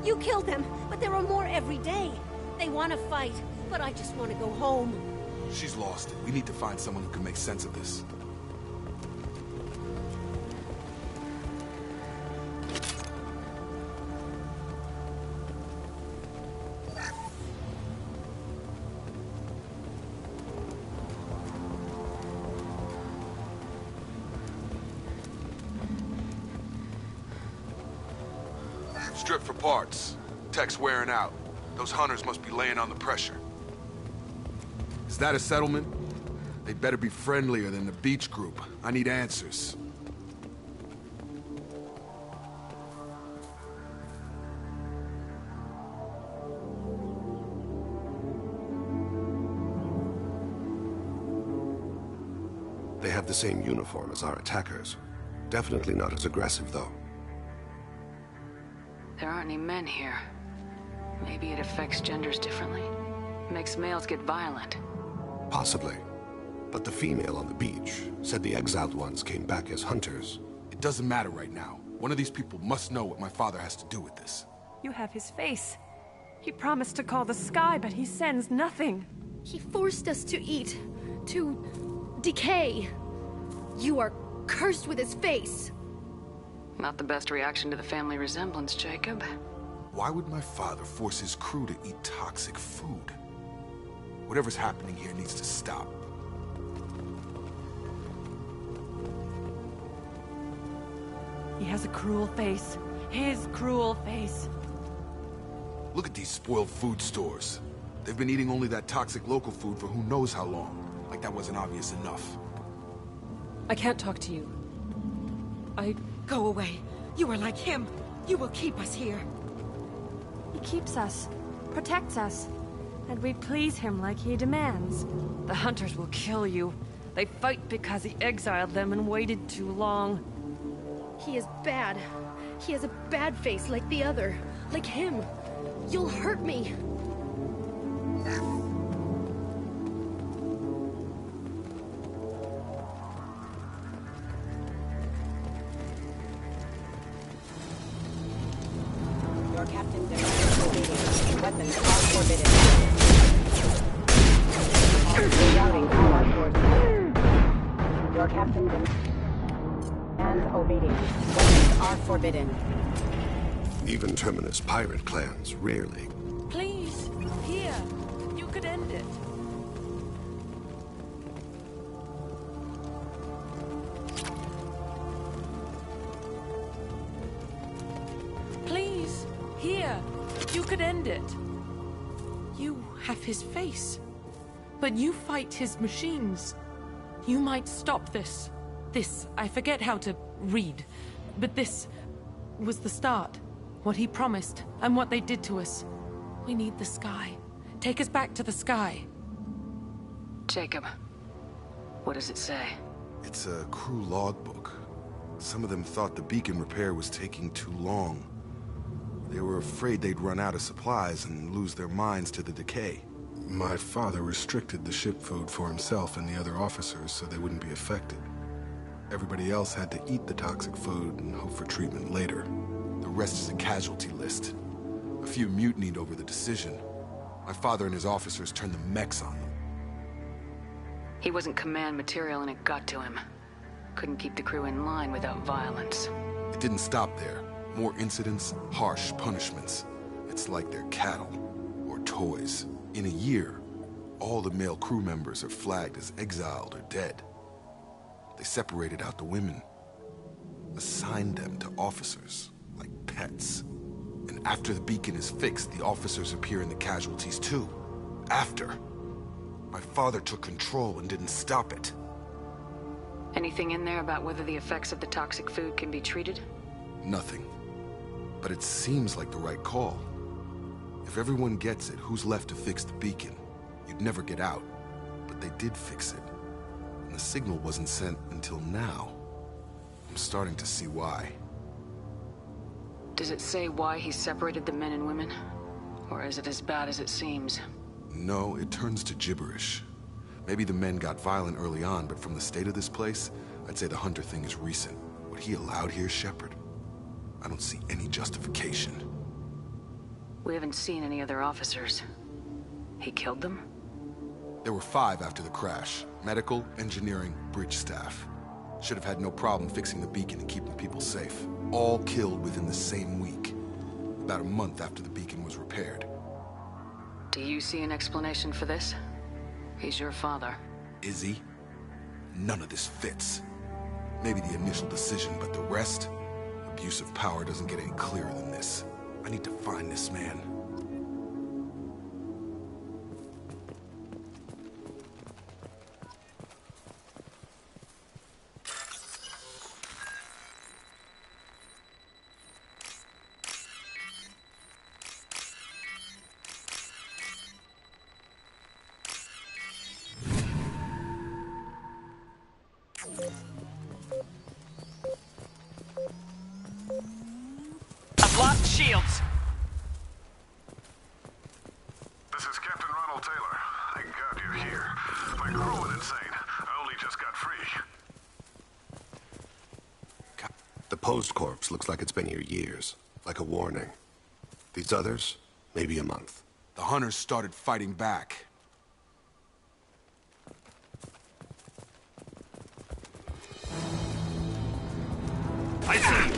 Speaker 18: You killed them, but there are more every day. They want to fight, but I just want to go home.
Speaker 12: She's lost it. We need to find someone who can make sense of this. Strip for parts. Tech's wearing out. Those hunters must be laying on the pressure. Is that a settlement? They'd better be friendlier than the beach group. I need answers.
Speaker 6: They have the same uniform as our attackers. Definitely not as aggressive, though.
Speaker 3: There aren't any men here. Maybe it affects genders differently. Makes males get violent.
Speaker 6: Possibly. But the female on the beach said the exiled ones came back as hunters.
Speaker 12: It doesn't matter right now. One of these people must know what my father has to do with this.
Speaker 19: You have his face. He promised to call the sky, but he sends nothing.
Speaker 18: He forced us to eat, to decay. You are cursed with his face.
Speaker 3: Not the best reaction to the family resemblance, Jacob.
Speaker 12: Why would my father force his crew to eat toxic food? Whatever's happening here needs to stop.
Speaker 19: He has a cruel face. His cruel face.
Speaker 12: Look at these spoiled food stores. They've been eating only that toxic local food for who knows how long. Like that wasn't obvious enough.
Speaker 19: I can't talk to you. Go away. You are like him. You will keep us here. He keeps us, protects us, and we please him like he demands. The Hunters will kill you. They fight because he exiled them and waited too long.
Speaker 18: He is bad. He has a bad face like the other. Like him. You'll hurt me.
Speaker 20: Your captain demands obedience. Weapons are forbidden. Rerouting all our forces. Your captain demands obedience. Weapons are forbidden.
Speaker 6: Even Terminus pirate clans rarely.
Speaker 21: Please, here. You could end it. Please, here. You could end it. You have his face. But you fight his machines. You might stop this. This, I forget how to read. But this was the start. What he promised, and what they did to us. We need the sky. Take us back to the sky.
Speaker 3: Jacob, what does it say?
Speaker 12: It's a crew logbook. Some of them thought the beacon repair was taking too long. They were afraid they'd run out of supplies and lose their minds to the decay.
Speaker 22: My father restricted the ship food for himself and the other officers so they wouldn't be affected. Everybody else had to eat the toxic food and hope for treatment later.
Speaker 12: The rest is a casualty list. A few mutinied over the decision. My father and his officers turned the mechs on them.
Speaker 3: He wasn't command material and it got to him. Couldn't keep the crew in line without violence.
Speaker 12: It didn't stop there. More incidents, harsh punishments. It's like they're cattle or toys. In a year, all the male crew members are flagged as exiled or dead. They separated out the women, assigned them to officers, like pets. And after the beacon is fixed, the officers appear in the casualties too. After. My father took control and didn't stop it.
Speaker 3: Anything in there about whether the effects of the toxic food can be treated?
Speaker 12: Nothing. But it seems like the right call. If everyone gets it, who's left to fix the beacon? You'd never get out. But they did fix it. And the signal wasn't sent until now. I'm starting to see why.
Speaker 3: Does it say why he separated the men and women? Or is it as bad as it seems?
Speaker 12: No, it turns to gibberish. Maybe the men got violent early on, but from the state of this place, I'd say the Hunter thing is recent. What he allowed here, Shepard, I don't see any justification.
Speaker 3: We haven't seen any other officers. He killed them?
Speaker 12: There were 5 after the crash. Medical, engineering, bridge staff. Should have had no problem fixing the beacon and keeping people safe. All killed within the same week. About a month after the beacon was repaired.
Speaker 3: Do you see an explanation for this? He's your father.
Speaker 12: Is he? None of this fits. Maybe the initial decision, but the rest? Abuse of power doesn't get any clearer than this. I need to find this man.
Speaker 23: I've lost shields.
Speaker 15: This is Captain Ronald Taylor. Thank God you're here. My crew went insane. I only just got free.
Speaker 6: The Post Corps looks like it's been here years. Like a warning. These others, maybe a month.
Speaker 12: The Hunters started fighting back.
Speaker 23: I see.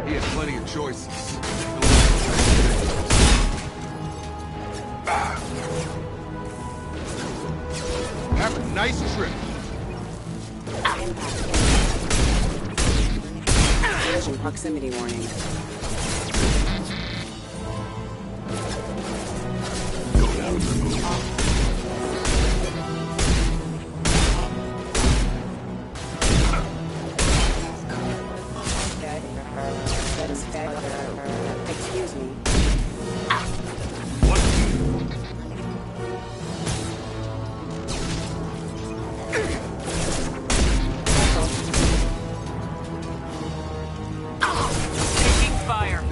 Speaker 12: He had plenty of choices. Have a nice trip.
Speaker 20: Collision proximity warning. Excuse me.
Speaker 23: Taking fire.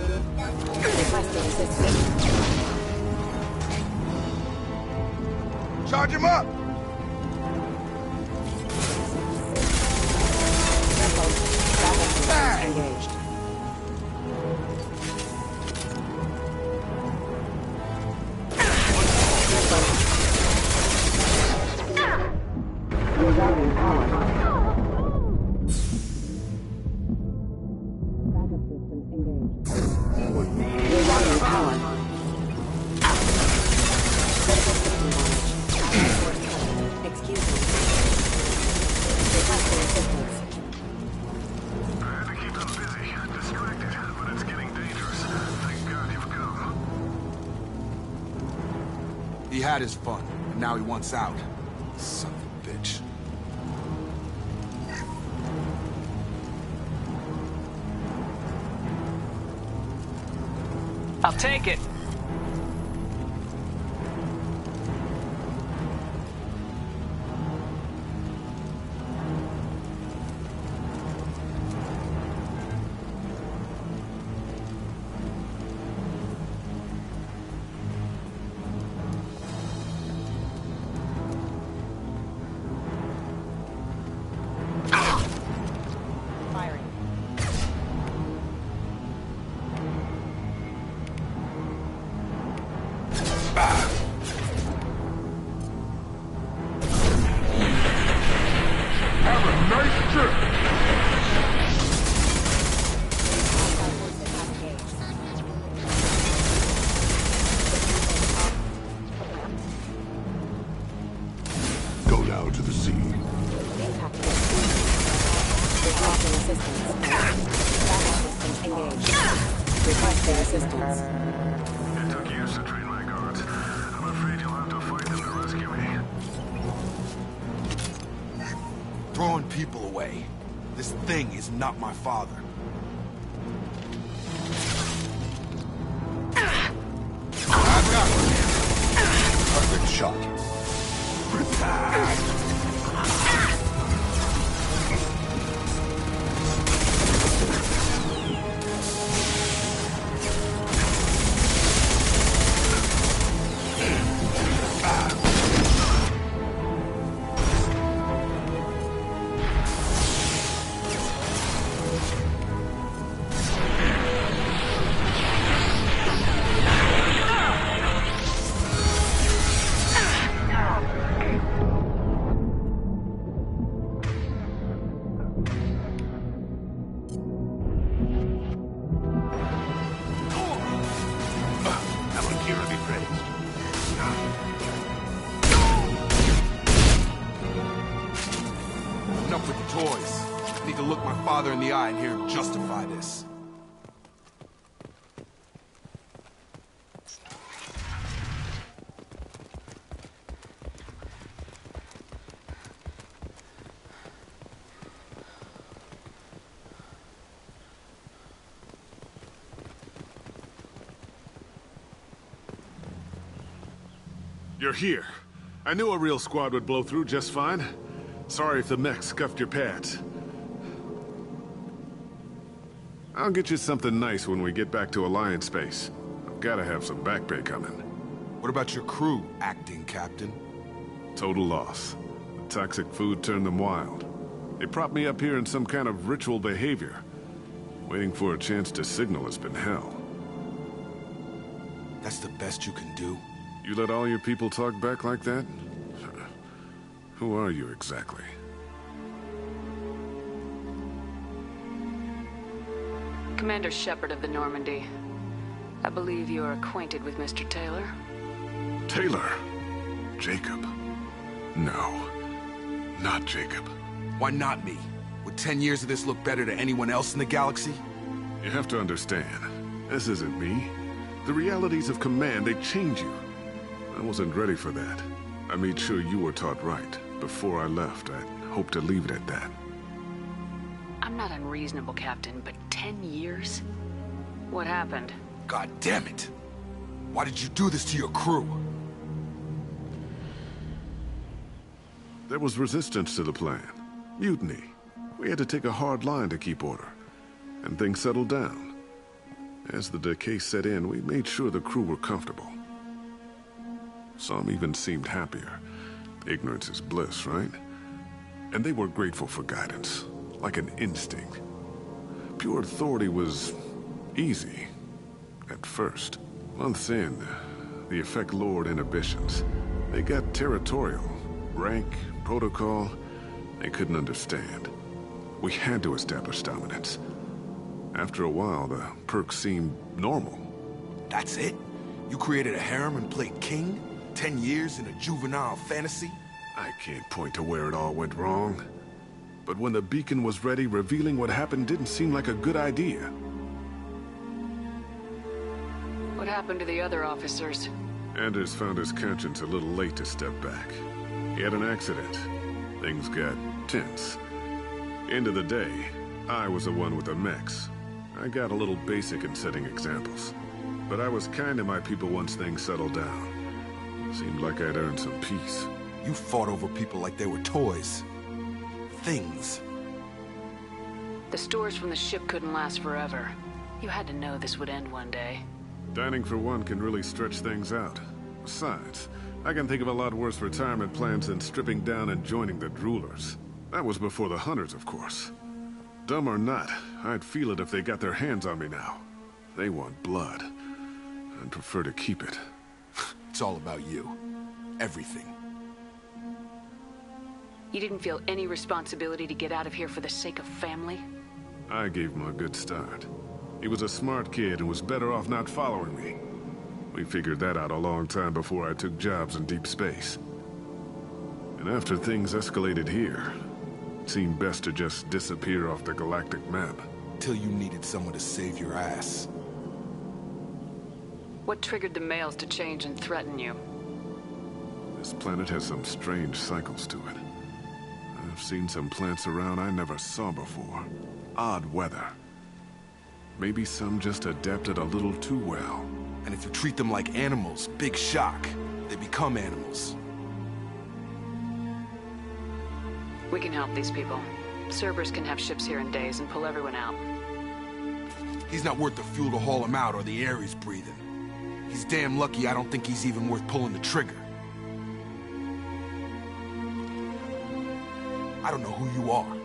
Speaker 20: Requesting assistance.
Speaker 12: Charge him up!
Speaker 20: Engaged.
Speaker 12: He had his fun, and now he wants out. Son of a bitch.
Speaker 23: I'll take it.
Speaker 12: Throwing people away. This thing is not my father. I've got one. Perfect shot. Enough with the toys. I need to look my father in the eye and hear him justify this.
Speaker 22: You're here. I knew a real squad would blow through just fine. Sorry if the mech scuffed your pads. I'll get you something nice when we get back to Alliance base. I've gotta have some back pay coming.
Speaker 12: What about your crew, acting captain?
Speaker 22: Total loss. The toxic food turned them wild. They propped me up here in some kind of ritual behavior. Waiting for a chance to signal has been hell.
Speaker 12: That's the best you can do?
Speaker 22: You let all your people talk back like that? Who are you exactly?
Speaker 3: Commander Shepard of the Normandy. I believe you are acquainted with Mr. Taylor.
Speaker 22: Taylor? Jacob? No. Not Jacob.
Speaker 12: Why not me? Would 10 years of this look better to anyone else in the galaxy?
Speaker 22: You have to understand, this isn't me. The realities of command, they change you. I wasn't ready for that. I made sure you were taught right. Before I left, I hoped to leave it at that.
Speaker 3: I'm not unreasonable, Captain, but 10 years? What happened?
Speaker 12: God damn it! Why did you do this to your crew?
Speaker 22: There was resistance to the plan. Mutiny. We had to take a hard line to keep order. And things settled down. As the decay set in, we made sure the crew were comfortable. Some even seemed happier. Ignorance is bliss, right? And they were grateful for guidance, like an instinct. Pure authority was easy, at first. Months in, the effect lowered inhibitions. They got territorial. Rank, protocol, they couldn't understand. We had to establish dominance. After a while, the perks seemed normal.
Speaker 12: That's it? You created a harem and played king? 10 years in a juvenile fantasy?
Speaker 22: I can't point to where it all went wrong. But when the beacon was ready, revealing what happened didn't seem like a good idea.
Speaker 3: What happened to the other officers?
Speaker 22: Anders found his conscience a little late to step back. He had an accident. Things got tense. End of the day, I was the one with the mechs. I got a little basic in setting examples. But I was kind to my people once things settled down. Seemed like I'd earned some peace.
Speaker 12: You fought over people like they were toys. Things.
Speaker 3: The stores from the ship couldn't last forever. You had to know this would end one day.
Speaker 22: Dining for one can really stretch things out. Besides, I can think of a lot worse retirement plans than stripping down and joining the Droolers. That was before the Hunters, of course. Dumb or not, I'd feel it if they got their hands on me now. They want blood. I'd prefer to keep it.
Speaker 12: It's all about you. Everything.
Speaker 3: You didn't feel any responsibility to get out of here for the sake of family?
Speaker 22: I gave him a good start. He was a smart kid and was better off not following me. We figured that out a long time before I took jobs in deep space. And after things escalated here, it seemed best to just disappear off the galactic map.
Speaker 12: Till you needed someone to save your ass.
Speaker 3: What triggered the males to change and threaten you?
Speaker 22: This planet has some strange cycles to it. I've seen some plants around I never saw before. Odd weather. Maybe some just adapted a little too well.
Speaker 12: And if you treat them like animals, big shock. They become animals.
Speaker 3: We can help these people. Cerberus can have ships here in days and pull everyone out.
Speaker 12: He's not worth the fuel to haul him out or the air he's breathing. He's damn lucky I don't think he's even worth pulling the trigger. I don't know who you are,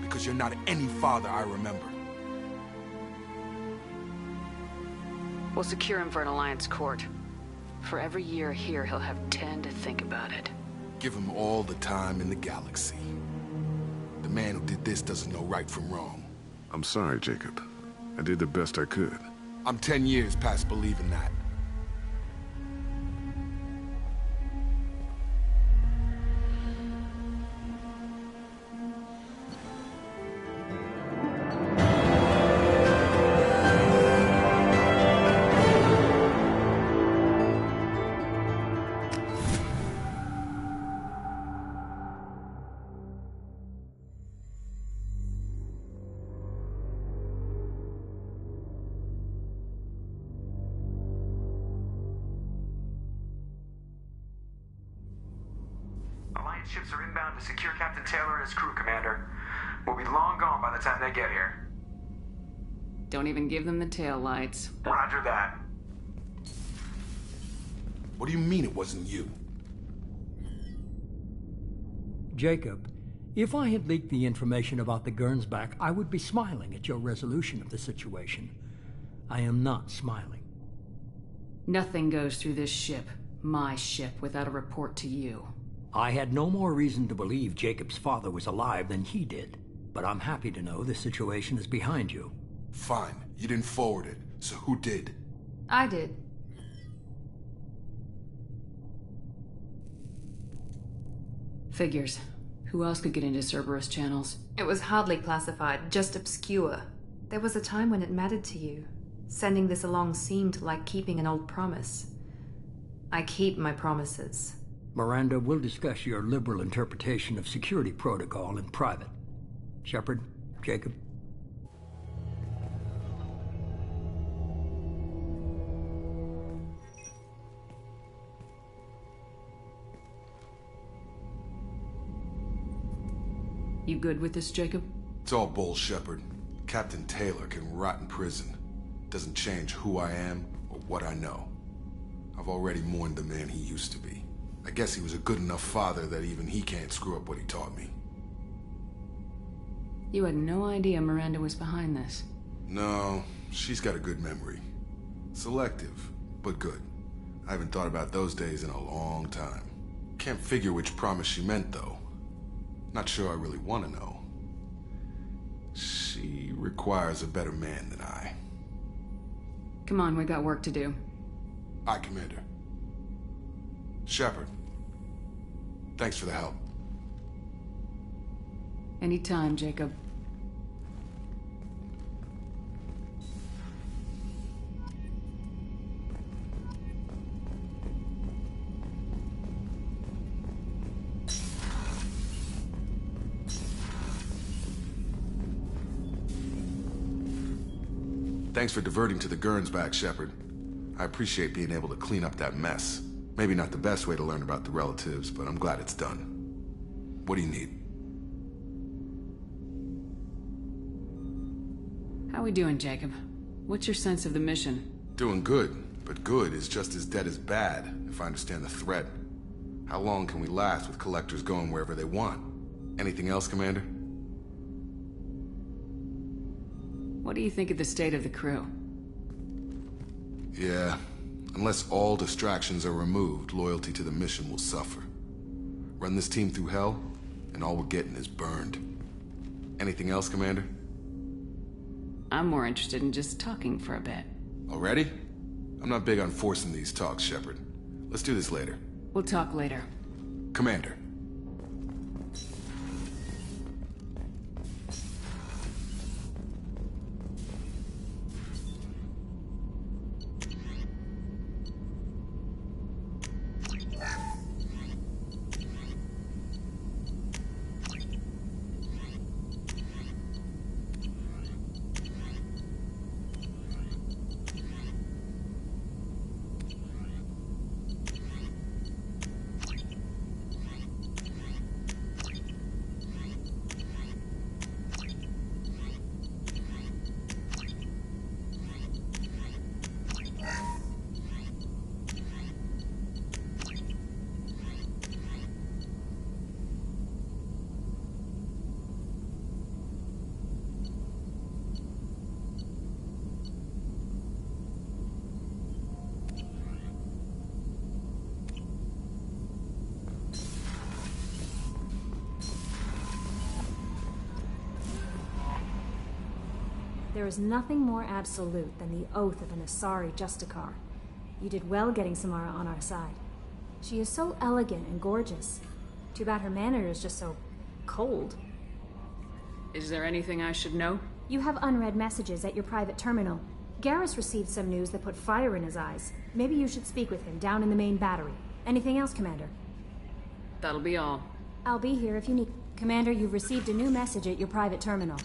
Speaker 12: because you're not any father I remember.
Speaker 3: We'll secure him for an Alliance court. For every year here, he'll have 10 to think about it.
Speaker 12: Give him all the time in the galaxy. The man who did this doesn't know right from wrong.
Speaker 22: I'm sorry, Jacob. I did the best I could.
Speaker 12: I'm 10 years past believing that.
Speaker 2: Ships are inbound to secure Captain Taylor and his crew, Commander. We'll be long gone by the time they get here.
Speaker 3: Don't even give them the tail lights.
Speaker 2: Roger that.
Speaker 12: What do you mean it wasn't you?
Speaker 5: Jacob, if I had leaked the information about the Gernsback, I would be smiling at your resolution of the situation. I am not smiling.
Speaker 3: Nothing goes through this ship, my ship, without a report to you.
Speaker 5: I had no more reason to believe Jacob's father was alive than he did, but I'm happy to know the situation is behind you.
Speaker 12: Fine. You didn't forward it, so who did?
Speaker 1: I did.
Speaker 3: Figures. Who else could get into Cerberus channels?
Speaker 1: It was hardly classified, just obscure. There was a time when it mattered to you. Sending this along seemed like keeping an old promise. I keep my promises.
Speaker 5: Miranda, we'll discuss your liberal interpretation of security protocol in private. Shepard, Jacob.
Speaker 3: You good with this, Jacob?
Speaker 12: It's all bull, Shepard. Captain Taylor can rot in prison. Doesn't change who I am or what I know. I've already mourned the man he used to be. I guess he was a good enough father that even he can't screw up what he taught me.
Speaker 3: You had no idea Miranda was behind this.
Speaker 12: No, she's got a good memory. Selective, but good. I haven't thought about those days in a long time. Can't figure which promise she meant, though. Not sure I really want to know. She requires a better man than I.
Speaker 3: Come on, we got work to do.
Speaker 12: Aye, Commander. Shepard. Thanks for the help.
Speaker 3: Anytime, Jacob.
Speaker 12: Thanks for diverting to the Gernsback, Shepard. I appreciate being able to clean up that mess. Maybe not the best way to learn about the relatives, but I'm glad it's done. What do you need?
Speaker 3: How we doing, Jacob? What's your sense of the mission?
Speaker 12: Doing good, but good is just as dead as bad, if I understand the threat. How long can we last with collectors going wherever they want? Anything else, Commander?
Speaker 3: What do you think of the state of the crew?
Speaker 12: Yeah, unless all distractions are removed, loyalty to the mission will suffer. Run this team through hell, and all we're getting is burned. Anything else, Commander?
Speaker 3: I'm more interested in just talking for a bit.
Speaker 12: Already? I'm not big on forcing these talks, Shepard. Let's do this later.
Speaker 3: We'll talk later.
Speaker 12: Commander.
Speaker 7: There is nothing more absolute than the oath of an Asari Justicar. You did well getting Samara on our side. She is so elegant and gorgeous. Too bad her manner is just so cold.
Speaker 3: Is there anything I should know?
Speaker 7: You have unread messages at your private terminal. Garrus received some news that put fire in his eyes. Maybe you should speak with him down in the main battery. Anything else, Commander?
Speaker 3: That'll be all.
Speaker 7: I'll be here if you need... Commander, you've received a new message at your private terminal.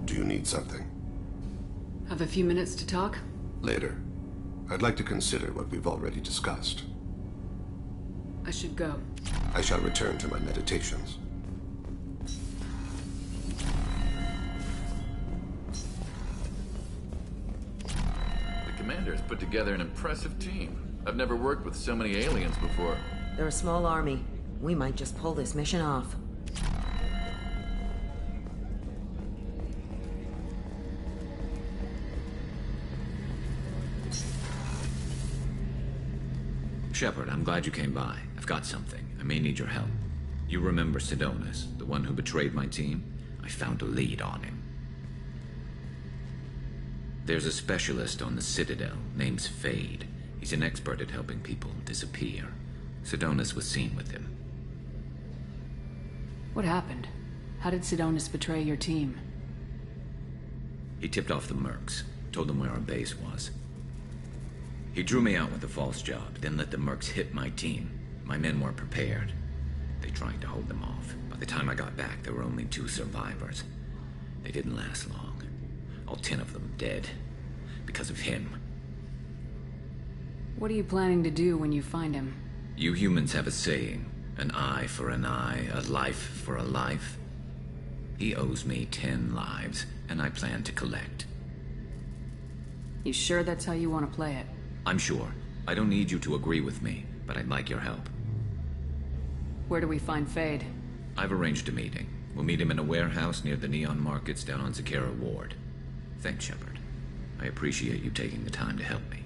Speaker 6: Do you need something?
Speaker 3: Have a few minutes to talk?
Speaker 6: Later. I'd like to consider what we've already discussed.
Speaker 3: I should go.
Speaker 6: I shall return to my meditations.
Speaker 9: The commander has put together an impressive team. I've never worked with so many aliens before.
Speaker 11: They're a small army. We might just pull this mission off.
Speaker 24: Shepard, I'm glad you came by. I've got something. I may need your help. You remember Sidonus, the one who betrayed my team? I found a lead on him. There's a specialist on the Citadel, name's Fade. He's an expert at helping people disappear. Sidonus was seen with him.
Speaker 3: What happened? How did Sidonis betray your team?
Speaker 24: He tipped off the mercs, told them where our base was. He drew me out with a false job, then let the mercs hit my team. My men weren't prepared. They tried to hold them off. By the time I got back, there were only 2 survivors. They didn't last long. All 10 of them dead. Because of him.
Speaker 3: What are you planning to do when you find him?
Speaker 24: You humans have a saying. An eye for an eye, a life for a life. He owes me 10 lives, and I plan to collect.
Speaker 3: You sure that's how you want to play it?
Speaker 24: I'm sure. I don't need you to agree with me, but I'd like your help.
Speaker 3: Where do we find Fade?
Speaker 24: I've arranged a meeting. We'll meet him in a warehouse near the Neon Markets down on Zakera Ward. Thanks, Shepard. I appreciate you taking the time to help me.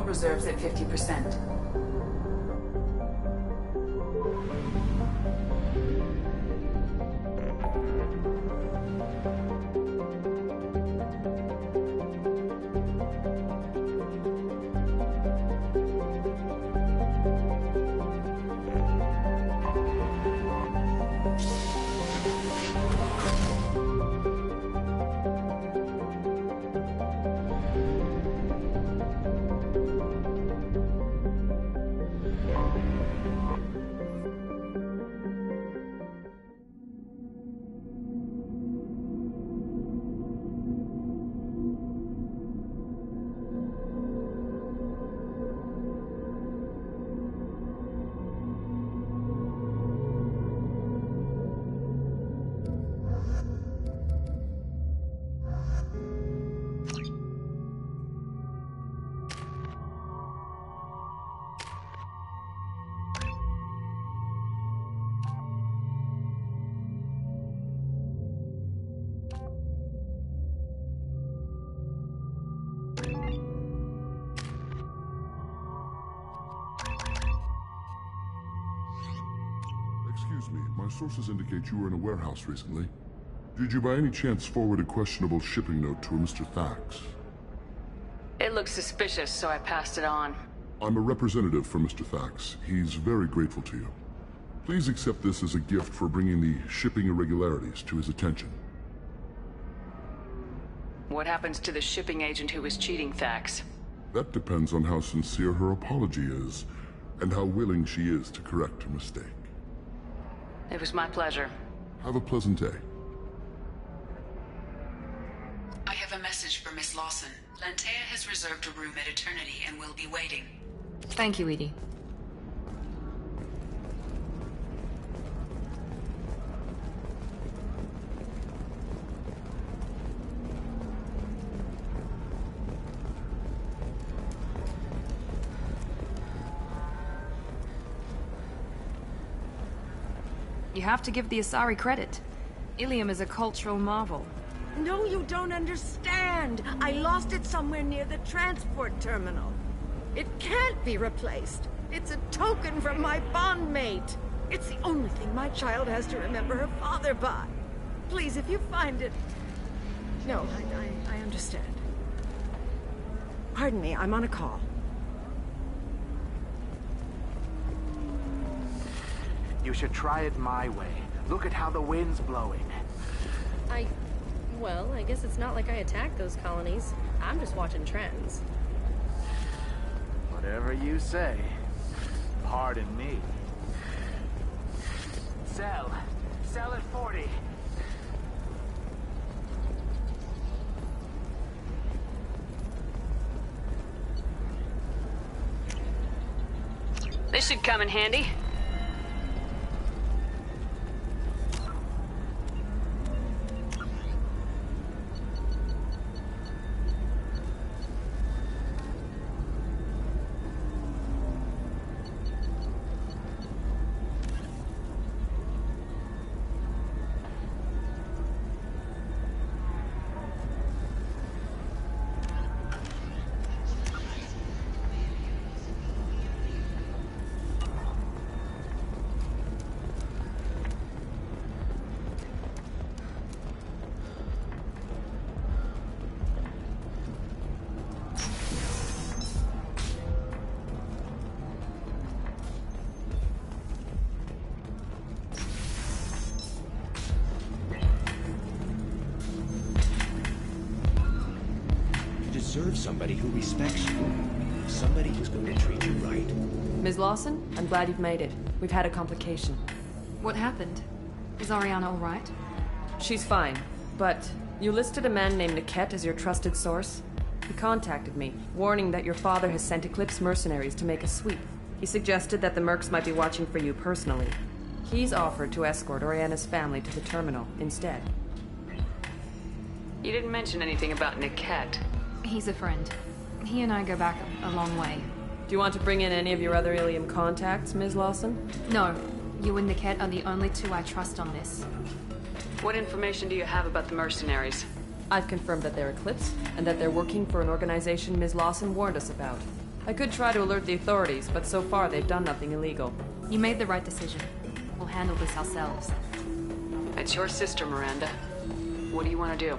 Speaker 4: Reserves at 50%.
Speaker 22: Excuse me, my sources indicate you were in a warehouse recently. Did you by any chance forward a questionable shipping note to a Mr. Thax?
Speaker 3: It looked suspicious, so I passed it on.
Speaker 22: I'm a representative for Mr. Thax. He's very grateful to you. Please accept this as a gift for bringing the shipping irregularities to his attention.
Speaker 3: What happens to the shipping agent who was cheating Thax?
Speaker 22: That depends on how sincere her apology is, and how willing she is to correct her mistake.
Speaker 3: It was my pleasure.
Speaker 22: Have a pleasant day.
Speaker 4: I have a message for Miss Lawson. Lantea has reserved a room at Eternity and will be waiting.
Speaker 1: Thank you, EDI. You have to give the Asari credit. Ilium is a cultural marvel.
Speaker 18: No, you don't understand. I lost it somewhere near the transport terminal. It can't be replaced. It's a token from my bondmate. It's the only thing my child has to remember her father by. Please, if you find it... No, I understand. Pardon me, I'm on a call.
Speaker 8: You should try it my way. Look at how the wind's blowing.
Speaker 13: Well, I guess it's not like I attacked those colonies. I'm just watching trends.
Speaker 8: Whatever you say. Pardon me. Sell. Sell at 40.
Speaker 3: This should come in handy.
Speaker 10: deserve somebody who respects you. Somebody who's going to treat you right.
Speaker 19: Ms. Lawson, I'm glad you've made it. We've had a complication.
Speaker 1: What happened? Is Ariana all right?
Speaker 19: She's fine, but you listed a man named Niket as your trusted source. He contacted me, warning that your father has sent Eclipse mercenaries to make a sweep. He suggested that the Mercs might be watching for you personally. He's offered to escort Oriana's family to the terminal instead.
Speaker 4: You didn't mention anything about Niket.
Speaker 1: He's a friend. He and I go back a long way.
Speaker 19: Do you want to bring in any of your other Ilium contacts, Ms. Lawson?
Speaker 1: No. You and Niket are the only two I trust on this.
Speaker 4: What information do you have about the mercenaries?
Speaker 19: I've confirmed that they're Eclipse, and that they're working for an organization Ms. Lawson warned us about. I could try to alert the authorities, but so far they've done nothing illegal.
Speaker 1: You made the right decision. We'll handle this ourselves.
Speaker 4: It's your sister, Miranda. What do you want to do?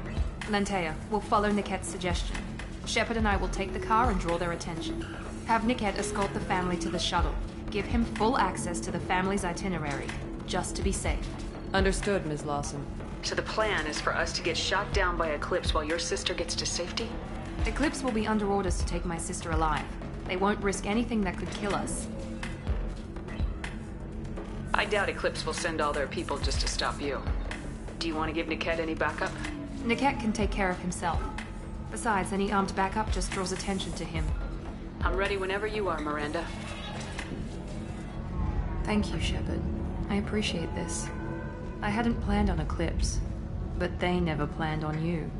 Speaker 1: Lantea, we'll follow Niket's suggestion. Shepard and I will take the car and draw their attention. Have Niket escort the family to the shuttle. Give him full access to the family's itinerary, just to be safe.
Speaker 19: Understood, Ms. Lawson.
Speaker 4: So the plan is for us to get shot down by Eclipse while your sister gets to safety?
Speaker 1: Eclipse will be under orders to take my sister alive. They won't risk anything that could kill us.
Speaker 4: I doubt Eclipse will send all their people just to stop you. Do you want to give Niket any backup?
Speaker 1: Niket can take care of himself. Besides, any armed backup just draws attention to him.
Speaker 4: I'm ready whenever you are, Miranda.
Speaker 1: Thank you, Shepard. I appreciate this. I hadn't planned on Eclipse, but they never planned on you.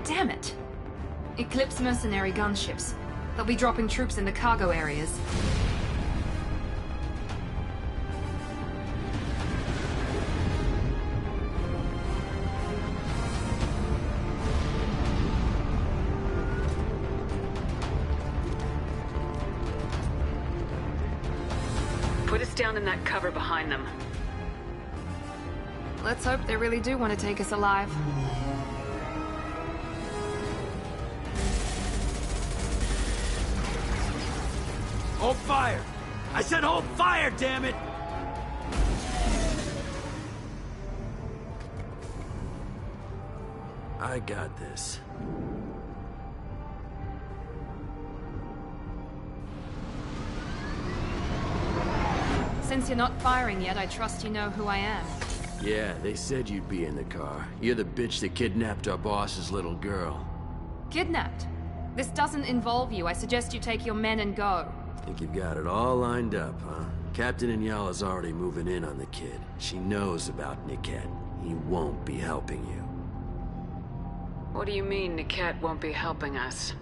Speaker 1: Damn it! Eclipse mercenary gunships. They'll be dropping troops in the cargo areas.
Speaker 4: Put us down in that cover behind them.
Speaker 1: Let's hope they really do want to take us alive.
Speaker 14: Hold fire! I said hold fire, damn it! I got this.
Speaker 1: Since you're not firing yet, I trust you know who I am.
Speaker 14: Yeah, they said you'd be in the car. You're the bitch that kidnapped our boss's little girl.
Speaker 1: Kidnapped? This doesn't involve you. I suggest you take your men and go.
Speaker 14: Think you've got it all lined up, huh? Captain Inyala's already moving in on the kid. She knows about Niket. He won't be helping you.
Speaker 4: What do you mean Niket won't be helping us?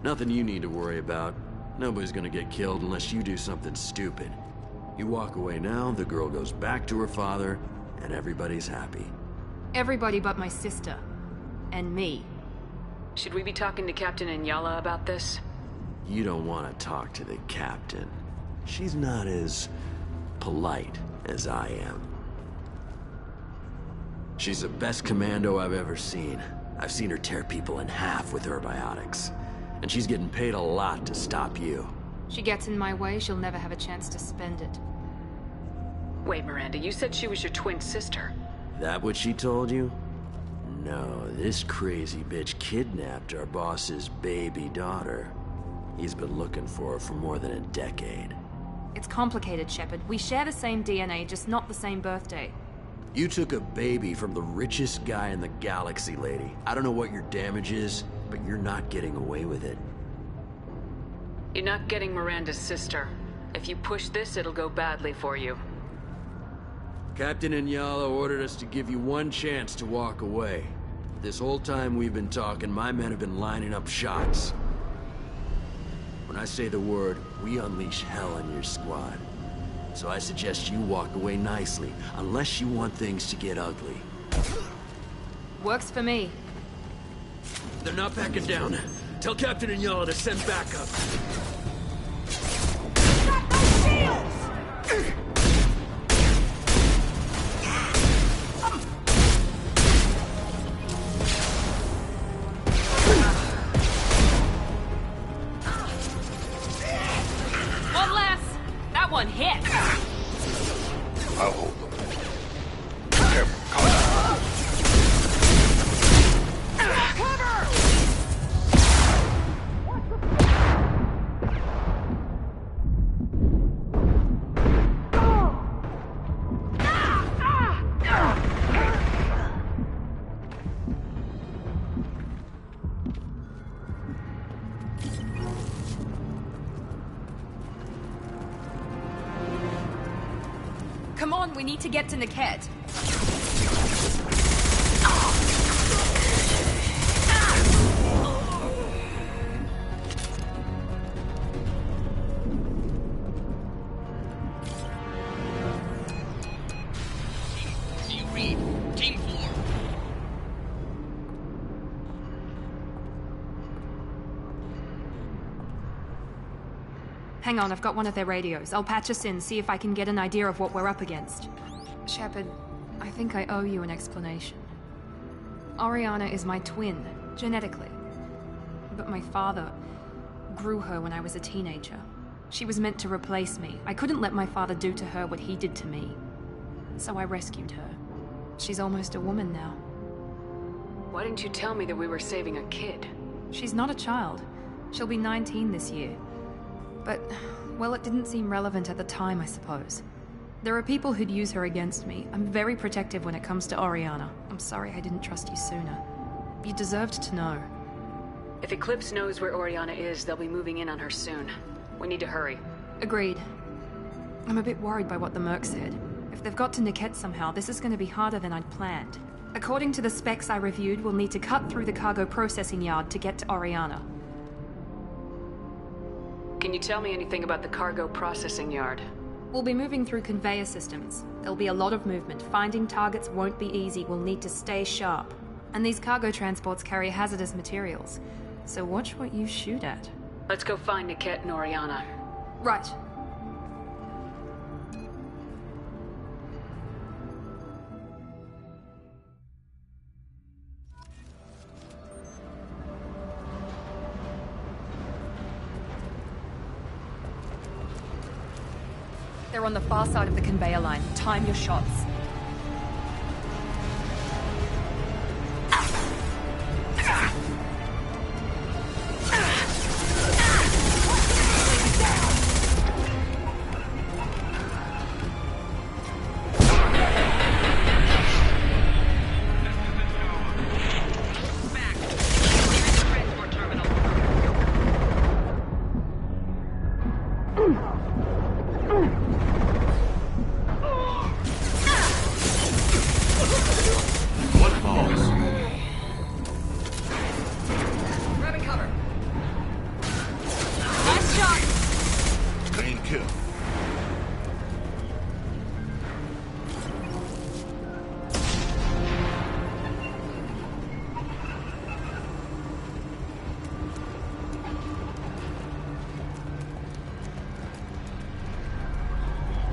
Speaker 14: Nothing you need to worry about. Nobody's gonna get killed unless you do something stupid. You walk away now, the girl goes back to her father, and everybody's happy.
Speaker 1: Everybody but my sister. And me.
Speaker 4: Should we be talking to Captain Inyala about this?
Speaker 14: You don't want to talk to the captain. She's not as polite as I am. She's the best commando I've ever seen. I've seen her tear people in half with her biotics. And she's getting paid a lot to stop you.
Speaker 1: She gets in my way, she'll never have a chance to spend it.
Speaker 4: Wait, Miranda, you said she was your twin sister.
Speaker 14: That what she told you? No, this crazy bitch kidnapped our boss's baby daughter. He's been looking for her for more than a decade.
Speaker 1: It's complicated, Shepard. We share the same DNA, just not the same birthday.
Speaker 14: You took a baby from the richest guy in the galaxy, lady. I don't know what your damage is, but you're not getting away with it.
Speaker 4: You're not getting Miranda's sister. If you push this, it'll go badly for you.
Speaker 14: Captain Inyala ordered us to give you one chance to walk away. This whole time we've been talking, my men have been lining up shots. When I say the word, we unleash hell on your squad. So I suggest you walk away nicely, unless you want things to get ugly.
Speaker 1: Works for me.
Speaker 14: They're not backing down. Tell Captain Inyala to send backup.
Speaker 1: One less! That one hit!
Speaker 22: I'll hold them. Careful,
Speaker 1: Come on, we need to get to Niket.
Speaker 23: Team Reed, Team 4.
Speaker 1: Hang on, I've got one of their radios. I'll patch us in, see if I can get an idea of what we're up against. Shepard, I think I owe you an explanation. Oriana is my twin, genetically. But my father grew her when I was a teenager. She was meant to replace me. I couldn't let my father do to her what he did to me. So I rescued her. She's almost a woman now.
Speaker 3: Why didn't you tell me that we were saving a kid?
Speaker 1: She's not a child. She'll be 19 this year. But, well, it didn't seem relevant at the time, I suppose. There are people who'd use her against me. I'm very protective when it comes to Oriana. I'm sorry I didn't trust you sooner. You deserved to know.
Speaker 3: If Eclipse knows where Oriana is, they'll be moving in on her soon. We need to hurry.
Speaker 1: Agreed. I'm a bit worried by what the Merc said. If they've got to Niket somehow, this is going to be harder than I'd planned. According to the specs I reviewed, we'll need to cut through the cargo processing yard to get to Oriana.
Speaker 3: Can you tell me anything about the cargo processing yard?
Speaker 1: We'll be moving through conveyor systems. There'll be a lot of movement. Finding targets won't be easy. We'll need to stay sharp. And these cargo transports carry hazardous materials. So watch what you shoot at.
Speaker 3: Let's go find Niket and Oriana.
Speaker 1: Right. They're on the far side of the conveyor line. Time your shots.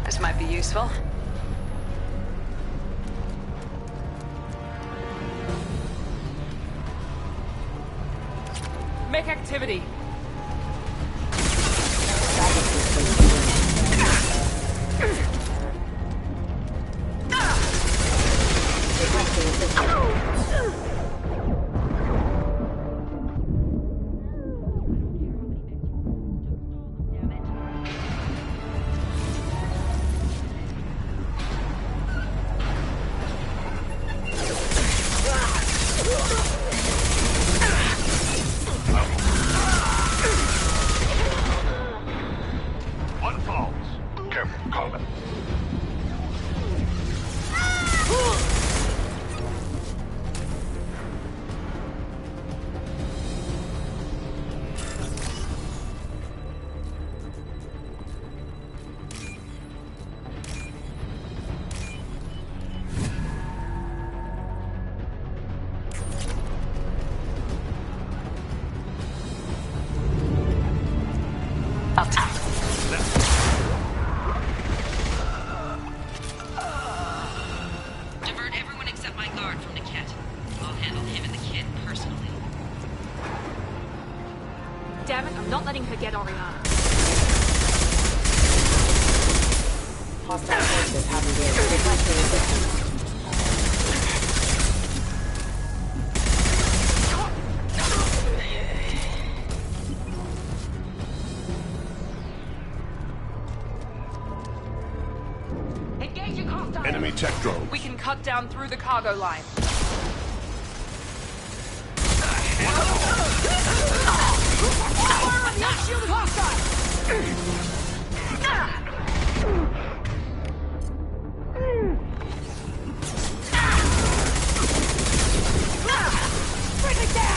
Speaker 3: This might be useful.
Speaker 23: Make activity.
Speaker 1: not letting her get Oriana.
Speaker 20: Hostile forces have engaged. Requesting assistance.
Speaker 1: Engaging hostile.
Speaker 22: Enemy tech drones.
Speaker 23: We can cut down through the cargo line. Fire on the unshielded hostile! Bring it down!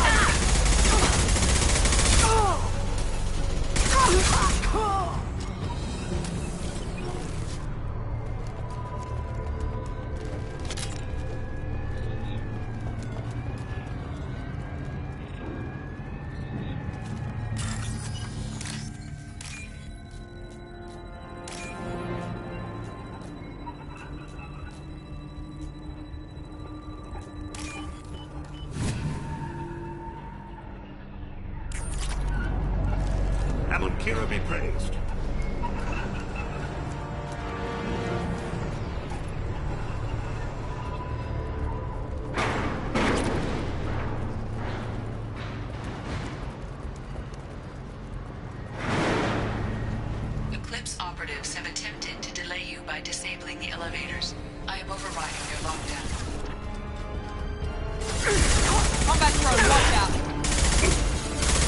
Speaker 22: Amonkira be praised.
Speaker 4: Eclipse operatives have attempted to delay you by disabling the elevators. I am overriding their lockdown.
Speaker 23: Combat drone, watch out!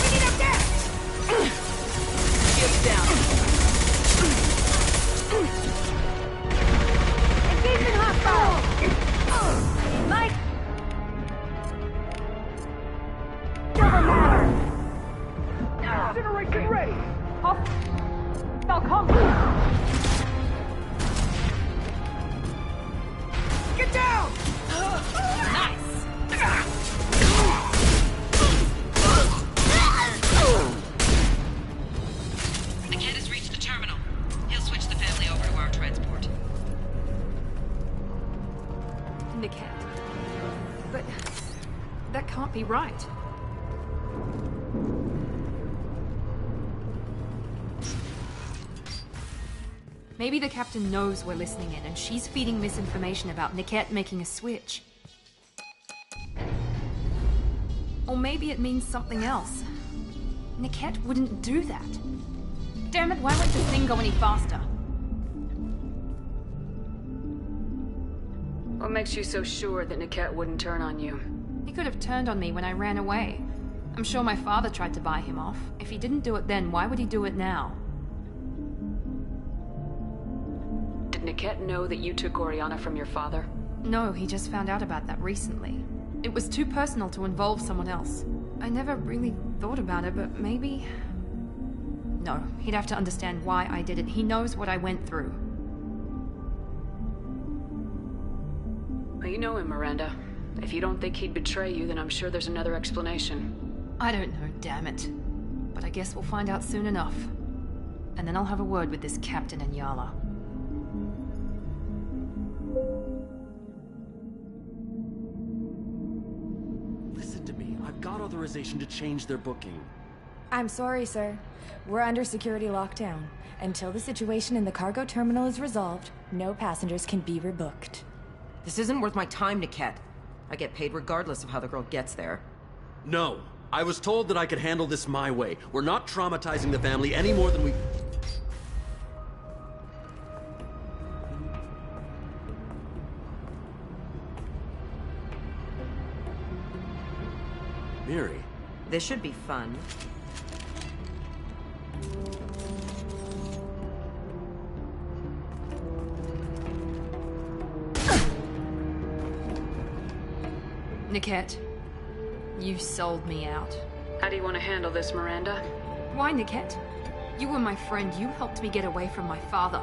Speaker 23: We need a gas! Shields down.
Speaker 18: Engagement hostile! Mike! Doesn't matter!
Speaker 23: Generation ready! Now come! Get down! Nice!
Speaker 4: Niket has reached the terminal. He'll switch the family over to our transport.
Speaker 1: Niket. But that can't be right. Maybe the captain knows we're listening in and she's feeding misinformation about Niket making a switch. Or maybe it means something else. Niket wouldn't do that. Damn it, why won't this thing go any faster?
Speaker 3: What makes you so sure that Niket wouldn't turn on you?
Speaker 1: He could have turned on me when I ran away. I'm sure my father tried to buy him off. If he didn't do it then, why would he do it now?
Speaker 3: Did Niket know that you took Oriana from your father?
Speaker 1: No, he just found out about that recently. It was too personal to involve someone else. I never really thought about it, but maybe... No, he'd have to understand why I did it. He knows what I went through.
Speaker 3: Well, you know him, Miranda. If you don't think he'd betray you, then I'm sure there's another explanation.
Speaker 1: I don't know, damn it. But I guess we'll find out soon enough. And then I'll have a word with this Captain Inyala.
Speaker 15: Listen to me. I've got authorization to change their booking.
Speaker 16: I'm sorry, sir. We're under security lockdown. Until the situation in the cargo terminal is resolved, no passengers can be rebooked.
Speaker 11: This isn't worth my time, Niket. I get paid regardless of how the girl gets there.
Speaker 15: No. I was told that I could handle this my way. We're not traumatizing the family any more than we... Miri.
Speaker 11: This should be fun.
Speaker 1: Niket, you sold me out.
Speaker 3: How do you want to handle this, Miranda?
Speaker 1: Why, Niket? You were my friend. You helped me get away from my father.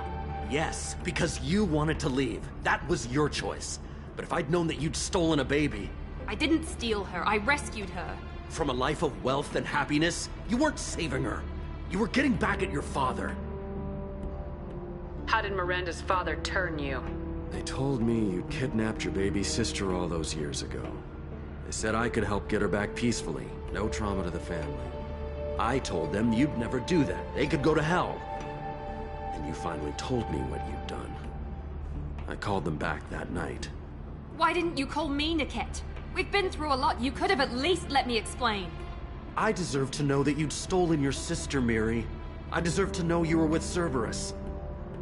Speaker 15: Yes, because you wanted to leave. That was your choice. But if I'd known that you'd stolen a baby...
Speaker 1: I didn't steal her. I rescued her.
Speaker 15: From a life of wealth and happiness, you weren't saving her. You were getting back at your father.
Speaker 3: How did Miranda's father turn you?
Speaker 14: They told me you kidnapped your baby sister all those years ago. They said I could help get her back peacefully. No trauma to the family. I told them you'd never do that. They could go to hell. And you finally told me what you'd done. I called them back that night.
Speaker 1: Why didn't you call me, Niket? We've been through a lot. You could have at least let me explain.
Speaker 14: I deserve to know that you'd stolen your sister, Miri. I deserve to know you were with Cerberus.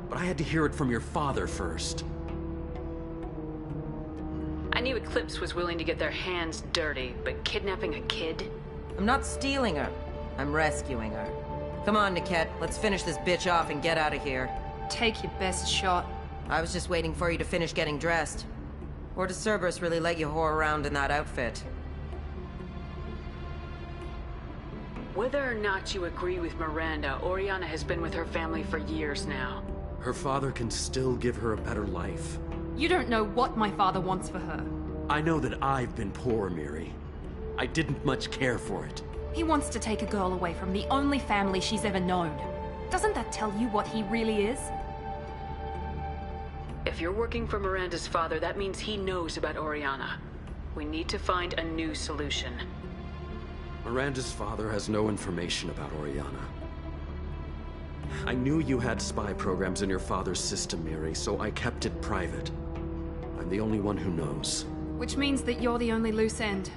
Speaker 14: But I had to hear it from your father first.
Speaker 3: I knew Eclipse was willing to get their hands dirty, but kidnapping a kid?
Speaker 11: I'm not stealing her. I'm rescuing her. Come on, Niket. Let's finish this bitch off and get out of here.
Speaker 1: Take your best shot.
Speaker 11: I was just waiting for you to finish getting dressed. Or does Cerberus really let you whore around in that outfit?
Speaker 3: Whether or not you agree with Miranda, Oriana has been with her family for years now.
Speaker 14: Her father can still give her a better life.
Speaker 1: You don't know what my father wants for her.
Speaker 14: I know that I've been poor, Miri. I didn't much care for it.
Speaker 1: He wants to take a girl away from the only family she's ever known. Doesn't that tell you what he really is?
Speaker 3: If you're working for Miranda's father, that means he knows about Oriana. We need to find a new solution.
Speaker 14: Miranda's father has no information about Oriana. I knew you had spy programs in your father's system, Miri, so I kept it private. I'm the only one who knows.
Speaker 1: Which means that you're the only loose end.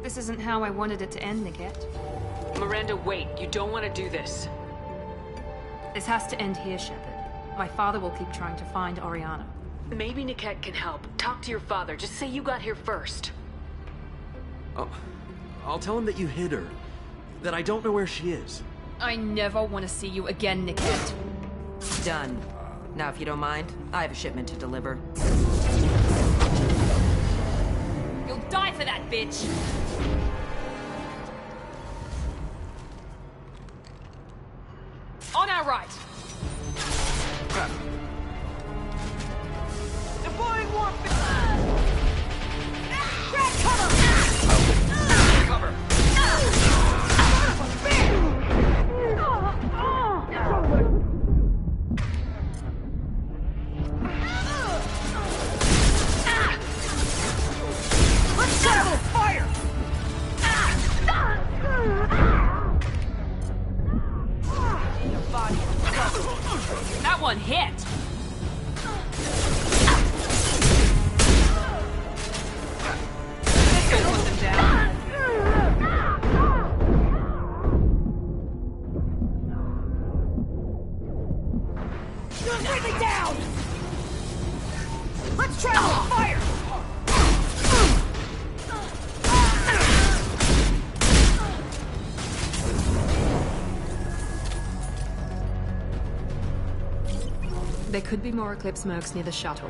Speaker 1: This isn't how I wanted it to end, Niket.
Speaker 3: Miranda, wait. You don't want to do this.
Speaker 1: This has to end here, Shepard. My father will keep trying to find Oriana.
Speaker 3: Maybe Niket can help. Talk to your father. Just say you got here first.
Speaker 14: I'll tell him that you hid her. That I don't know where she is.
Speaker 1: I never want to see you again, Niket.
Speaker 11: Done. Now, if you don't mind, I have a shipment to deliver.
Speaker 1: You'll die for that, bitch! On our right!
Speaker 23: Deploying warfare! Grab cover! Cover! Let's settle fire!
Speaker 1: That one hit! This will put them down.
Speaker 23: Bring me down! Let's try with fire!
Speaker 1: There could be more Eclipse mercs near the shuttle.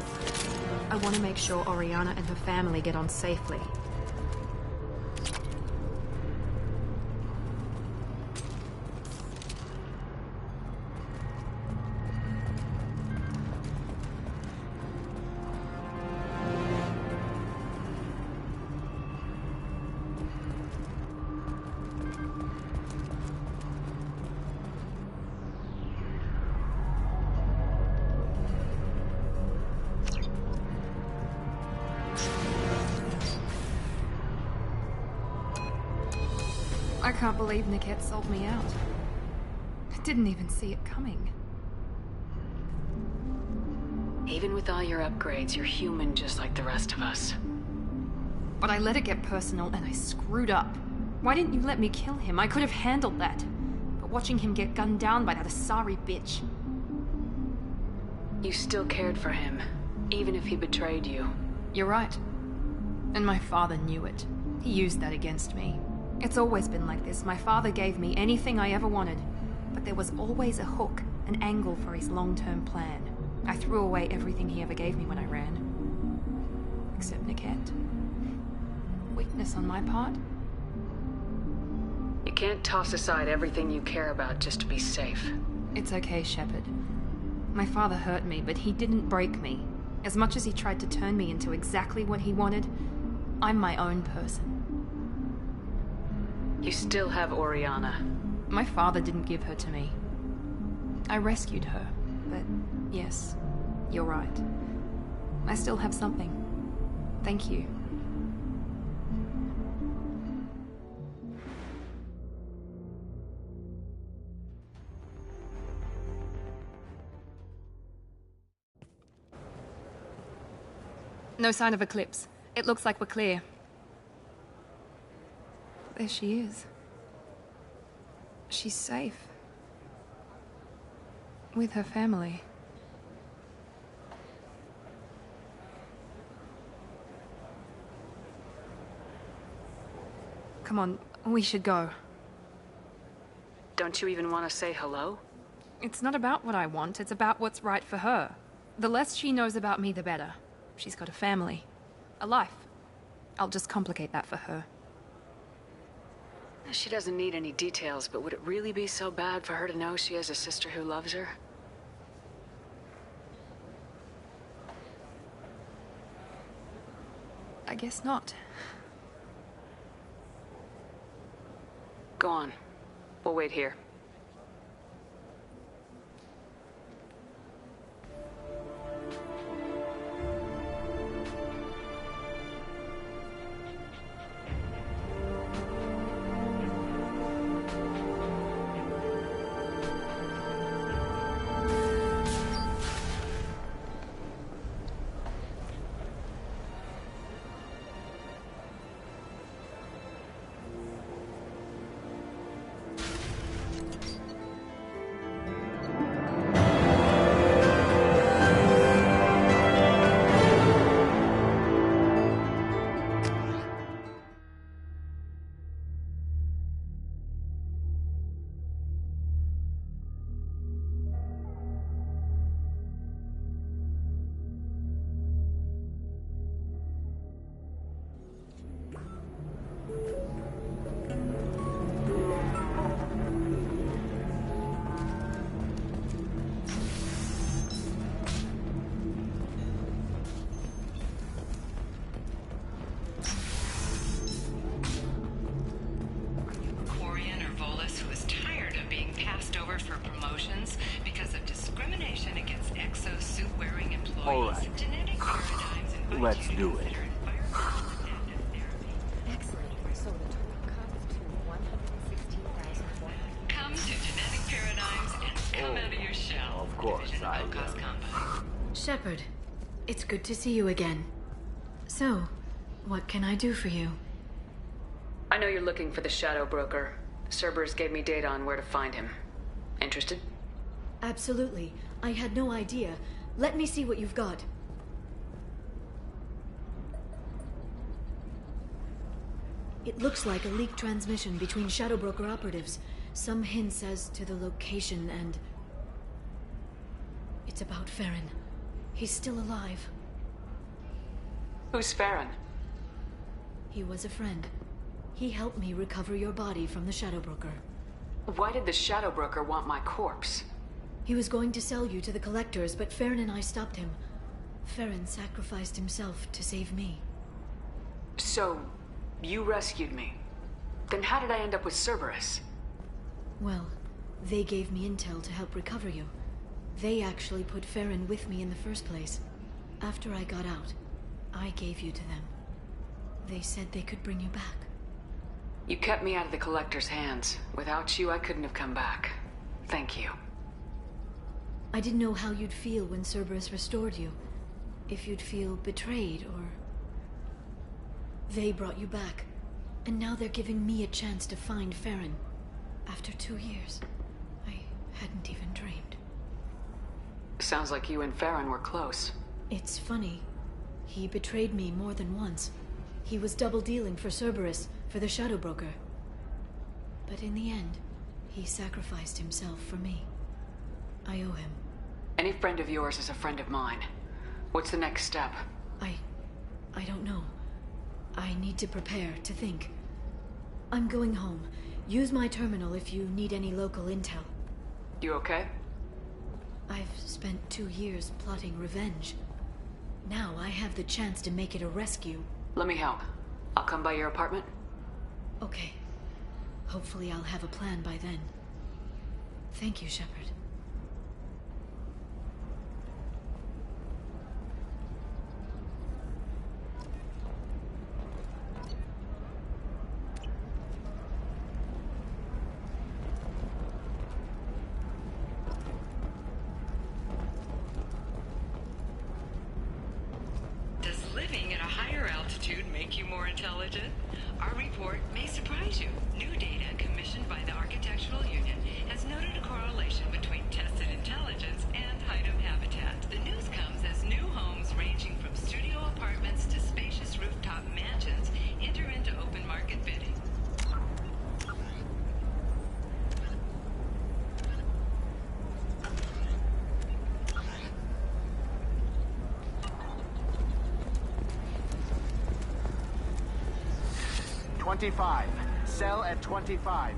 Speaker 1: I want to make sure Oriana and her family get on safely. I can't believe Niket sold me out. I didn't even see it coming.
Speaker 3: Even with all your upgrades, you're human just like the rest of us.
Speaker 1: But I let it get personal and I screwed up. Why didn't you let me kill him? I could have handled that. But watching him get gunned down by that Asari bitch...
Speaker 3: You still cared for him, even if he betrayed you.
Speaker 1: You're right. And my father knew it. He used that against me. It's always been like this. My father gave me anything I ever wanted, but there was always a hook, an angle for his long-term plan. I threw away everything he ever gave me when I ran. Except Niket. Weakness on my part?
Speaker 3: You can't toss aside everything you care about just to be safe.
Speaker 1: It's okay, Shepard. My father hurt me, but he didn't break me. As much as he tried to turn me into exactly what he wanted, I'm my own person.
Speaker 3: You still have Oriana.
Speaker 1: My father didn't give her to me. I rescued her, but yes, you're right. I still have something. Thank you. No sign of Eclipse. It looks like we're clear. There she is. She's safe. With her family. Come on, we should go.
Speaker 4: Don't you even want to say hello?
Speaker 1: It's not about what I want, it's about what's right for her. The less she knows about me, the better. She's got a family. A life. I'll just complicate that for her.
Speaker 4: She doesn't need any details, but would it really be so bad for her to know she has a sister who loves her?
Speaker 1: I guess not.
Speaker 4: Go on. We'll wait here.
Speaker 8: All right. Let's do it.
Speaker 4: Come to Genetic Paradigms and come out of your shell.
Speaker 8: Of course,
Speaker 2: Shepard, it's good to see you again. So, what can I do for you?
Speaker 4: I know you're looking for the Shadow Broker. Cerberus gave me data on where to find him. Interested?
Speaker 2: Absolutely. I had no idea. Let me see what you've got. It looks like a leaked transmission between Shadow Broker operatives. Some hints as to the location and... It's about Farron. He's still alive.
Speaker 4: Who's Farron?
Speaker 2: He was a friend. He helped me recover your body from the Shadow Broker.
Speaker 4: Why did the Shadow Broker want my corpse?
Speaker 2: He was going to sell you to the Collectors, but Farron and I stopped him. Farron sacrificed himself to save me.
Speaker 4: So, you rescued me. Then how did I end up with Cerberus?
Speaker 2: Well, they gave me intel to help recover you. They actually put Farron with me in the first place. After I got out, I gave you to them. They said they could bring you back.
Speaker 4: You kept me out of the Collector's hands. Without you, I couldn't have come back. Thank you.
Speaker 2: I didn't know how you'd feel when Cerberus restored you. If you'd feel betrayed, or... They brought you back, and now they're giving me a chance to find Farron. After 2 years, I hadn't even dreamed.
Speaker 4: Sounds like you and Farron were close.
Speaker 2: It's funny. He betrayed me more than once. He was double-dealing for Cerberus, for the Shadow Broker. But in the end, he sacrificed himself for me. I owe him.
Speaker 4: Any friend of yours is a friend of mine. What's the next step?
Speaker 2: I don't know. I need to prepare, to think. I'm going home. Use my terminal if you need any local intel.
Speaker 4: You okay?
Speaker 2: I've spent 2 years plotting revenge. Now I have the chance to make it a rescue.
Speaker 4: Let me help. I'll come by your apartment.
Speaker 2: Okay. Hopefully I'll have a plan by then. Thank you, Shepard.
Speaker 4: Does living at a higher altitude make you more intelligent? Our report may surprise you. New data commissioned by the Architectural Union has noted a correlation between tested intelligence and item habitat. The news comes as new homes ranging from studio apartments to spacious rooftop mansions enter into open market bidding.
Speaker 8: $25. Sell at $25.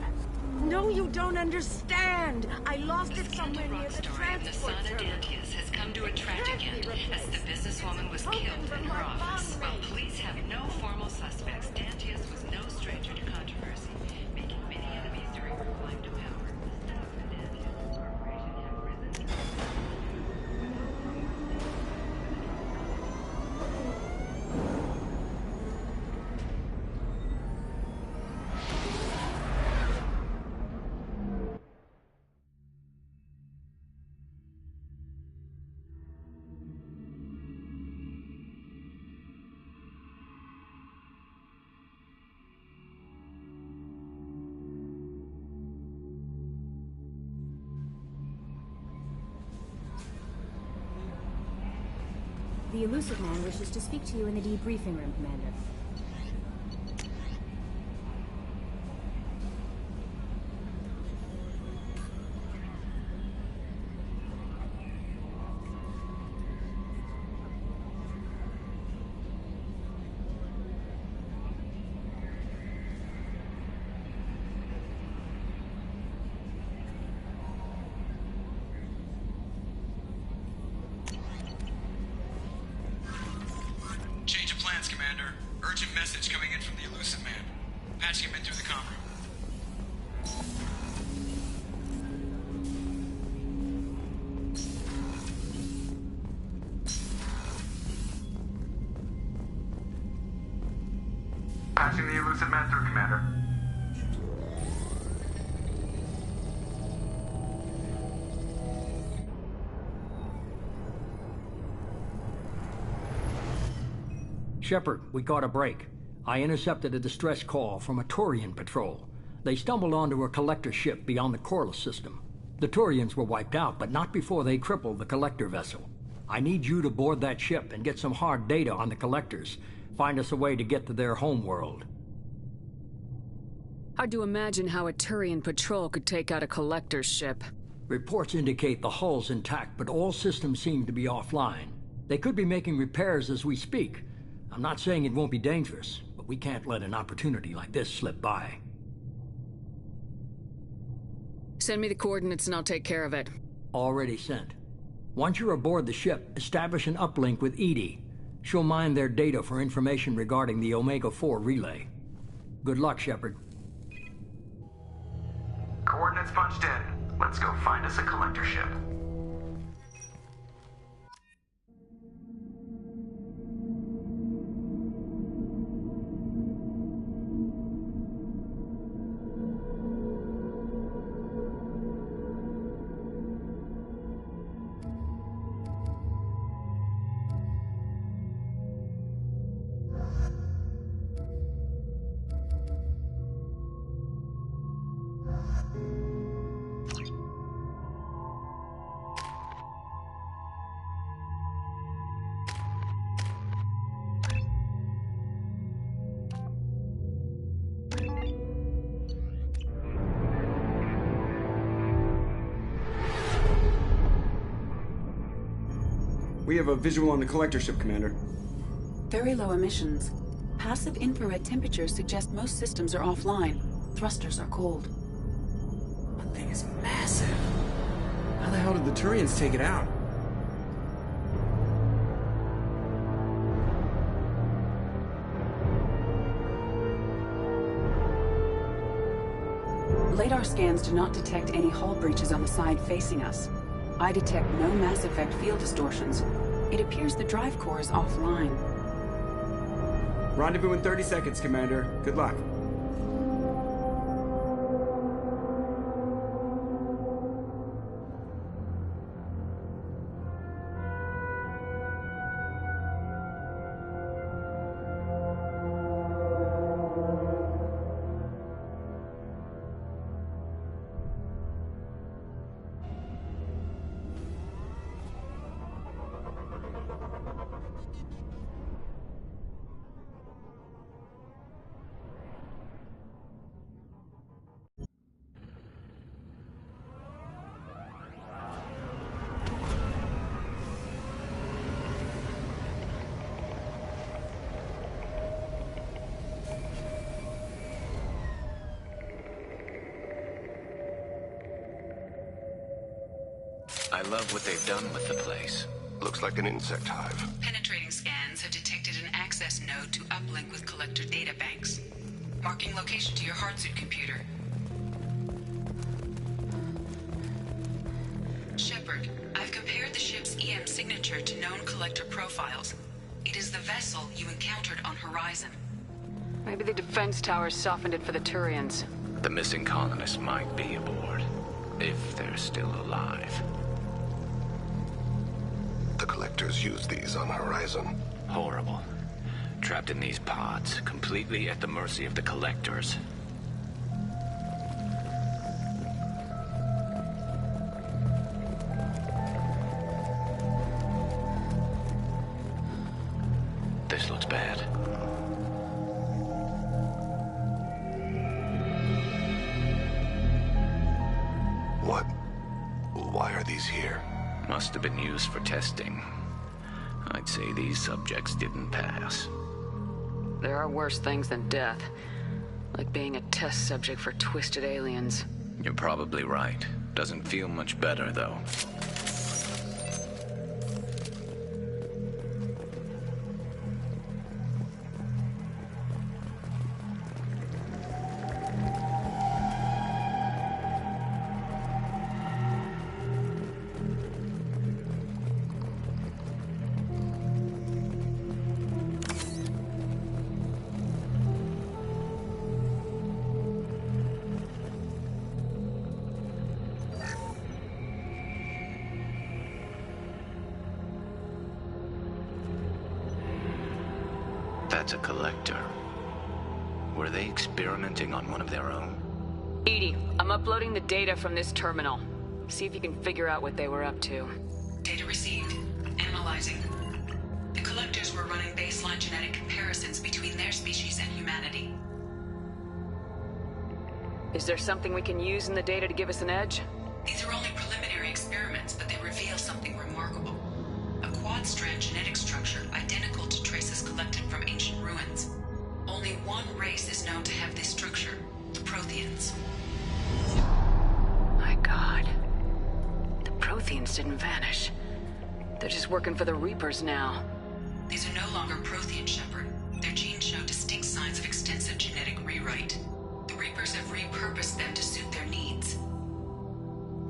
Speaker 18: No, you don't understand. I lost it somewhere near the
Speaker 4: Story of the
Speaker 18: transport
Speaker 4: Sana
Speaker 18: terminal.
Speaker 4: Dantius has come to a tragic end as the businesswoman was killed in her office. While police have no formal suspects, Dantius was no stranger to controversy, making many enemies during her climb to power. The stock of the Dantius Corporation had risen.
Speaker 7: The Elusive Man wishes to speak to you in the debriefing room, Commander.
Speaker 5: Change of plans, Commander. Urgent message coming in from the Elusive Man. Patching him in through the comm room. Patching the Elusive Man through, Commander.
Speaker 12: Shepard, we got a break. I intercepted a distress call from a Turian patrol. They stumbled onto a collector ship beyond the Corliss system. The Turians were wiped out, but not before they crippled the collector vessel. I need you to board that ship and get some hard data on the collectors. Find us a way to get to their homeworld.
Speaker 3: Hard to imagine how a Turian patrol could take out a collector's ship.
Speaker 12: Reports indicate the hull's intact, but all systems seem to be offline. They could be making repairs as we speak. I'm not saying it won't be dangerous, but we can't let an opportunity like this slip by.
Speaker 3: Send me the coordinates and I'll take care of it.
Speaker 12: Already sent. Once you're aboard the ship, establish an uplink with EDI. She'll mine their data for information regarding the Omega-4 relay. Good luck, Shepard.
Speaker 5: Coordinates punched in. Let's go find us a collector ship. We have a visual on the collector ship, Commander.
Speaker 4: Very low emissions. Passive infrared temperatures suggest most systems are offline. Thrusters are cold.
Speaker 5: That thing is massive. How the hell did the Turians take it out?
Speaker 4: Radar scans do not detect any hull breaches on the side facing us. I detect no Mass Effect field distortions. It appears the drive core is offline.
Speaker 5: Rendezvous in 30 seconds, Commander. Good luck.
Speaker 24: I love what they've done with the place.
Speaker 6: Looks like an insect hive.
Speaker 4: Penetrating scans have detected an access node to uplink with Collector databanks. Marking location to your hardsuit computer. Shepard, I've compared the ship's EM signature to known Collector profiles. It is the vessel you encountered on Horizon.
Speaker 3: Maybe the defense towers softened it for the Turians.
Speaker 24: The missing colonists might be aboard, if they're still alive.
Speaker 6: The Collectors use these on Horizon.
Speaker 24: Horrible. Trapped in these pods, completely at the mercy of the Collectors. This looks bad.
Speaker 6: What? Why are these here?
Speaker 24: Must have been used for testing. I'd say these subjects didn't pass.
Speaker 3: There are worse things than death. Like being a test subject for twisted aliens.
Speaker 24: You're probably right. Doesn't feel much better, though. That's a Collector. Were they experimenting on one of their own?
Speaker 3: EDI, I'm uploading the data from this terminal. See if you can figure out what they were up to.
Speaker 4: Data received. Analyzing. The Collectors were running baseline genetic comparisons between their species and humanity.
Speaker 3: Is there something we can use in the data to give us an edge?
Speaker 4: These are only preliminary experiments, but they reveal something remarkable. A quad-strand genetic structure identical to traces collected from ancient ruins. Only one race is known to have this structure, the Protheans.
Speaker 3: My God. The Protheans didn't vanish. They're just working for the Reapers now.
Speaker 4: These are no longer Prothean, Shepard. Their genes show distinct signs of extensive genetic rewrite. The Reapers have repurposed them to suit their needs.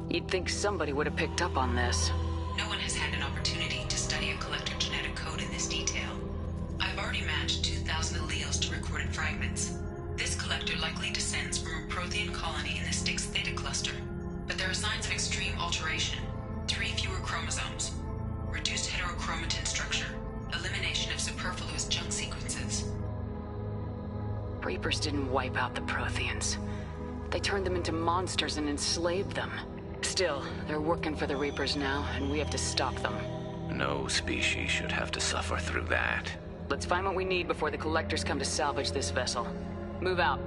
Speaker 3: You'd think somebody would have picked up on this.
Speaker 4: No one has had an opportunity to study a Collector genetic code in this detail. I've already matched 2,000 alleles to recorded fragments. This Collector likely descends from a Prothean colony in the Styx Theta cluster, but there are signs of extreme alteration. 3 fewer chromosomes, reduced heterochromatin structure, elimination of superfluous junk sequences.
Speaker 3: Reapers didn't wipe out the Protheans. They turned them into monsters and enslaved them. Still, they're working for the Reapers now, and we have to stop them.
Speaker 24: No species should have to suffer through that.
Speaker 3: Let's find what we need before the Collectors come to salvage this vessel. Move out.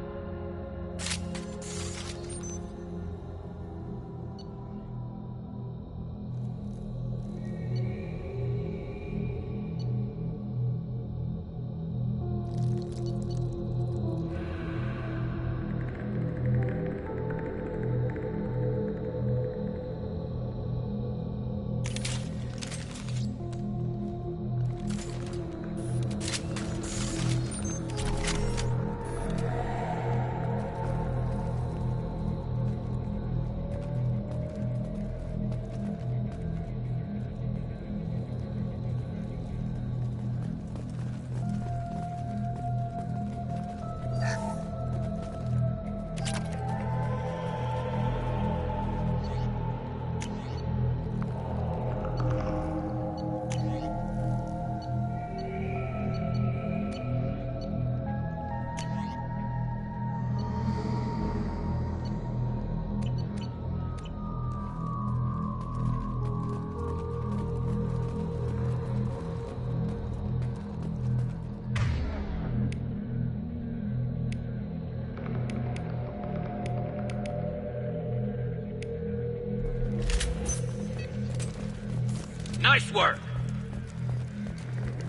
Speaker 24: Nice work!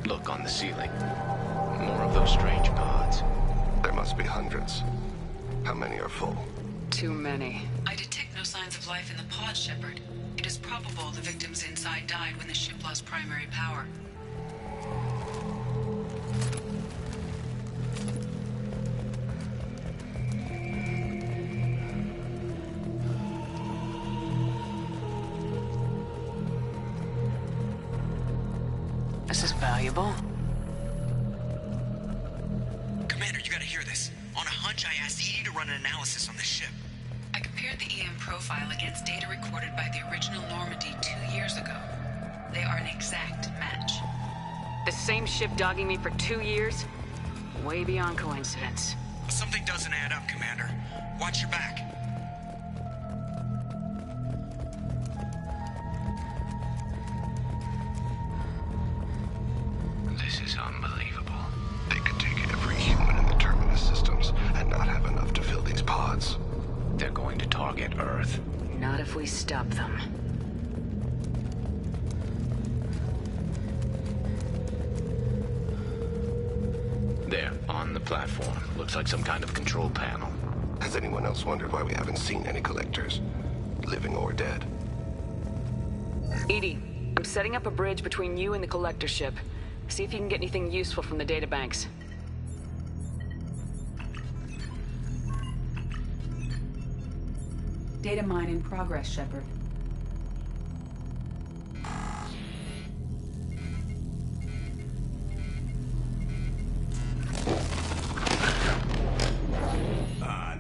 Speaker 24: Look on the ceiling. More of those strange pods.
Speaker 6: There must be hundreds. How many are full?
Speaker 3: Too many.
Speaker 4: I detect no signs of life in the pod, Shepard. It is is probable the victims inside died when the ship lost primary power.
Speaker 3: This is valuable.
Speaker 10: Commander, you gotta hear this. On a hunch, I asked Edie to run an analysis on this ship.
Speaker 4: I compared the EM profile against data recorded by the original Normandy 2 years ago. They are an exact match.
Speaker 3: The same ship dogging me for 2 years? Way beyond coincidence.
Speaker 10: Something doesn't add up, Commander. Watch your back.
Speaker 6: This is unbelievable. They could take every human in the Terminus systems and not have enough to fill these pods.
Speaker 24: They're going to target Earth.
Speaker 3: Not if we stop them.
Speaker 24: There, on the platform. Looks like some kind of control panel.
Speaker 6: Has anyone else wondered why we haven't seen any collectors? Living or dead?
Speaker 3: Edie, I'm setting up a bridge between you and the collector ship. See if you can get anything useful from the databanks.
Speaker 4: Data mine in progress, Shepard.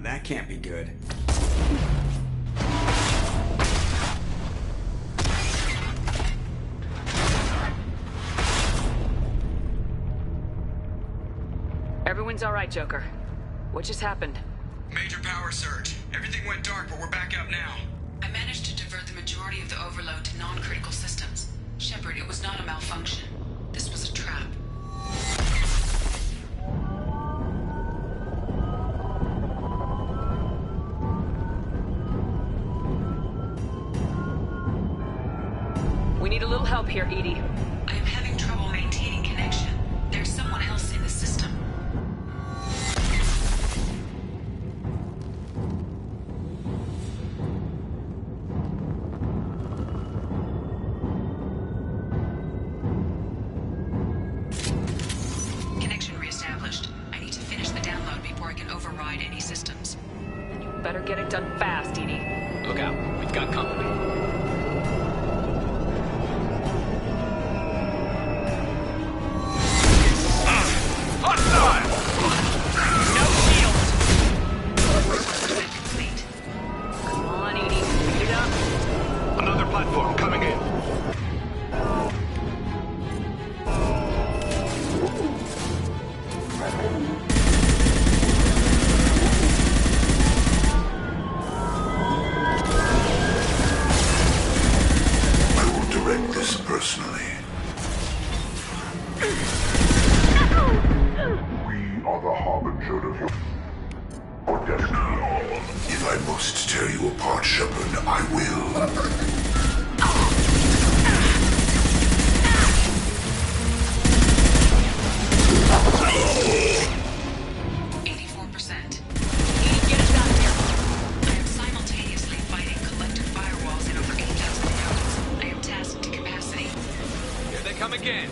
Speaker 10: That can't be good.
Speaker 3: Everyone's all right, Joker. What just happened?
Speaker 5: Major power surge. Everything went dark, but we're back up now.
Speaker 4: I managed to divert the majority of the overload to non-critical systems. Shepard, it was not a malfunction. This was a trap.
Speaker 3: We need a little help here, Edie.
Speaker 4: I am having trouble maintaining connection. There's someone else in the system. Connection reestablished. I need to finish the download before I can override any systems.
Speaker 3: Then you better get it done fast, Edie.
Speaker 24: Look out. We've got company.
Speaker 6: Platform coming in. I will direct this personally. We are the harbinger of your destiny. If I must tear you apart, Shepard, I will.
Speaker 4: 84%. Get us out of here. I am simultaneously fighting collective firewalls in over 8,000 nodes. I am tasked to capacity.
Speaker 5: Here they come again.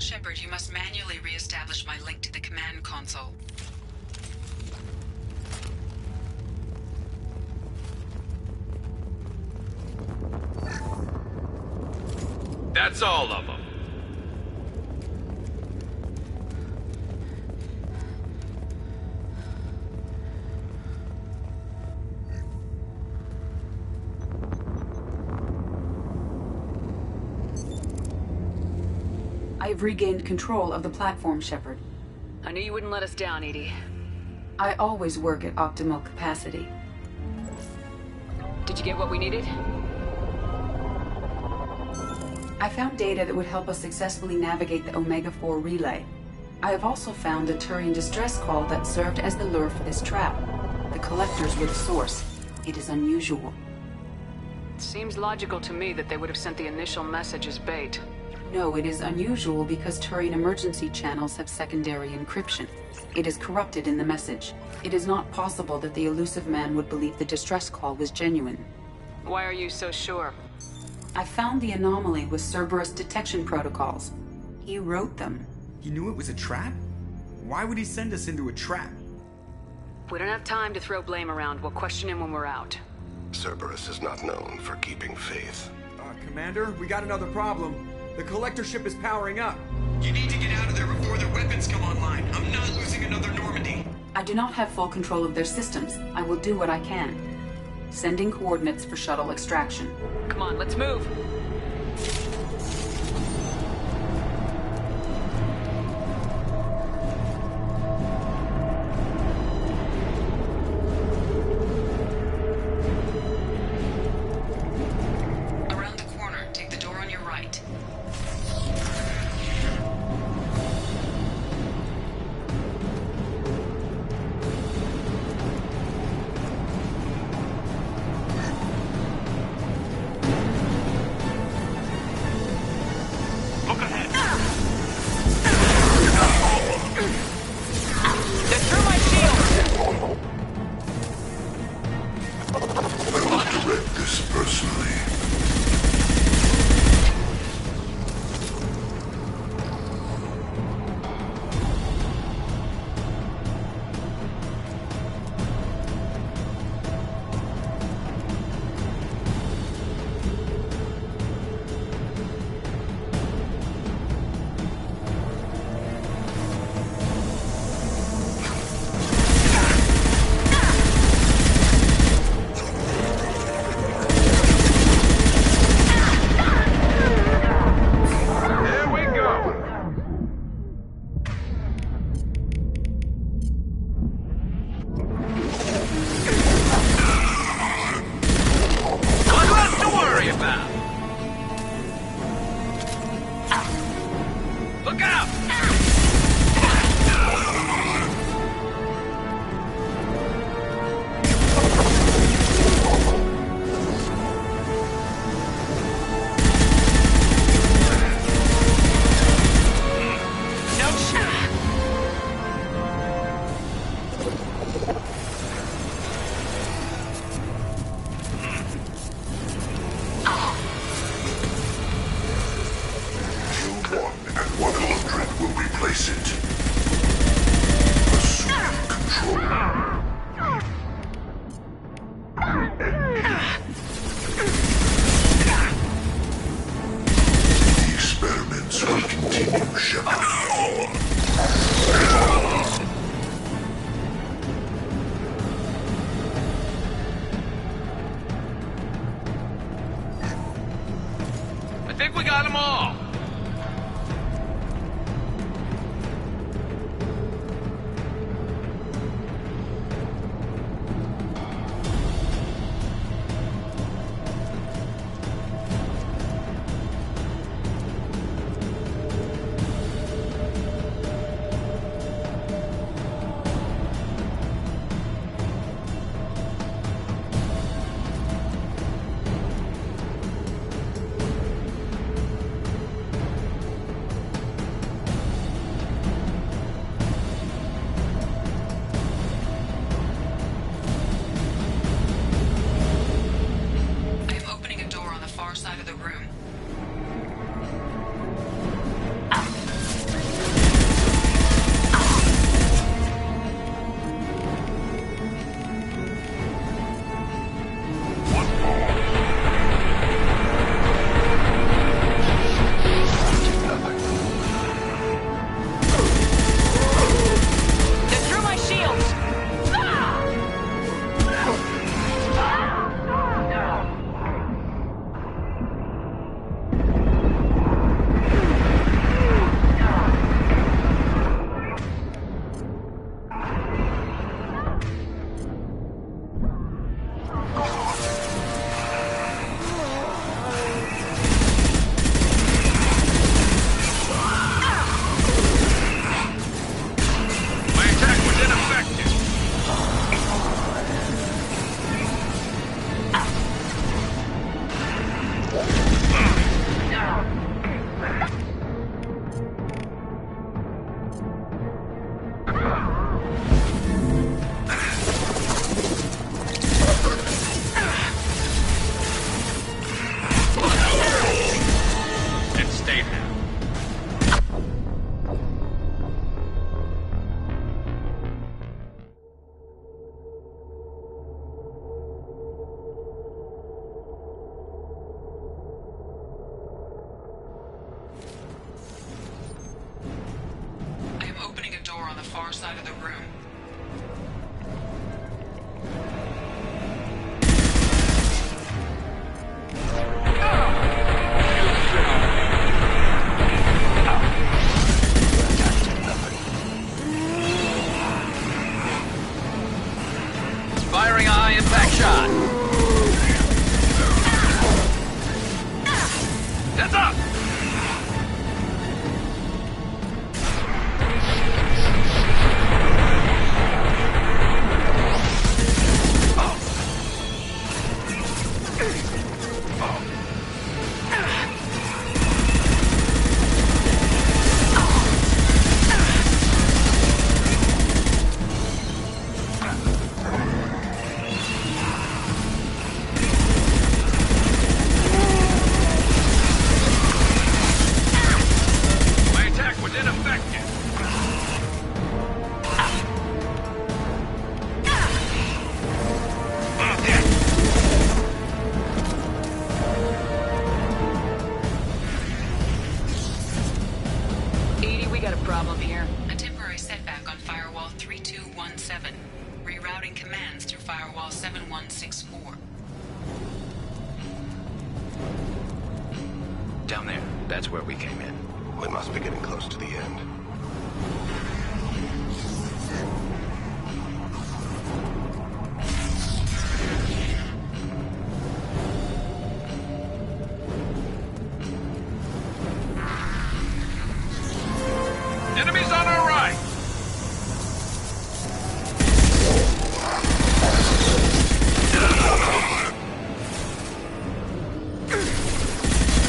Speaker 4: Shepard, you must manually re-establish my link to the command console.
Speaker 5: That's all of them.
Speaker 4: I I've regained control of the platform, Shepard.
Speaker 3: I knew you wouldn't let us down, EDI.
Speaker 4: I always work at optimal capacity.
Speaker 3: Did you get what we needed?
Speaker 4: I found data that would help us successfully navigate the Omega-4 relay. I have also found a Turian distress call that served as the lure for this trap. The Collectors were the source. It is unusual.
Speaker 3: It seems logical to me that they would have sent the initial message as bait.
Speaker 4: No, it is unusual because Turian emergency channels have secondary encryption. It is corrupted in the message. It is not possible that the Illusive Man would believe the distress call was genuine.
Speaker 3: Why are you so sure?
Speaker 4: I found the anomaly with Cerberus detection protocols. He wrote them.
Speaker 5: He knew it was a trap? Why would he send us into a trap?
Speaker 3: We don't have time to throw blame around. We'll question him when we're out.
Speaker 6: Cerberus is not known for keeping faith.
Speaker 5: Commander, we got another problem. The Collector ship is powering up. You need to get out of there before their weapons come online. I'm not losing another Normandy.
Speaker 4: I do not have full control of their systems. I will do what I can. Sending coordinates for shuttle extraction.
Speaker 3: Come on, let's move.
Speaker 4: Around the corner, take the door on your right.
Speaker 9: think we got them all.
Speaker 4: side of the room.
Speaker 9: Firing a high impact shot. Heads up!
Speaker 13: Down there. That's where we came in. We must be getting close to the end.
Speaker 9: Enemies on our right!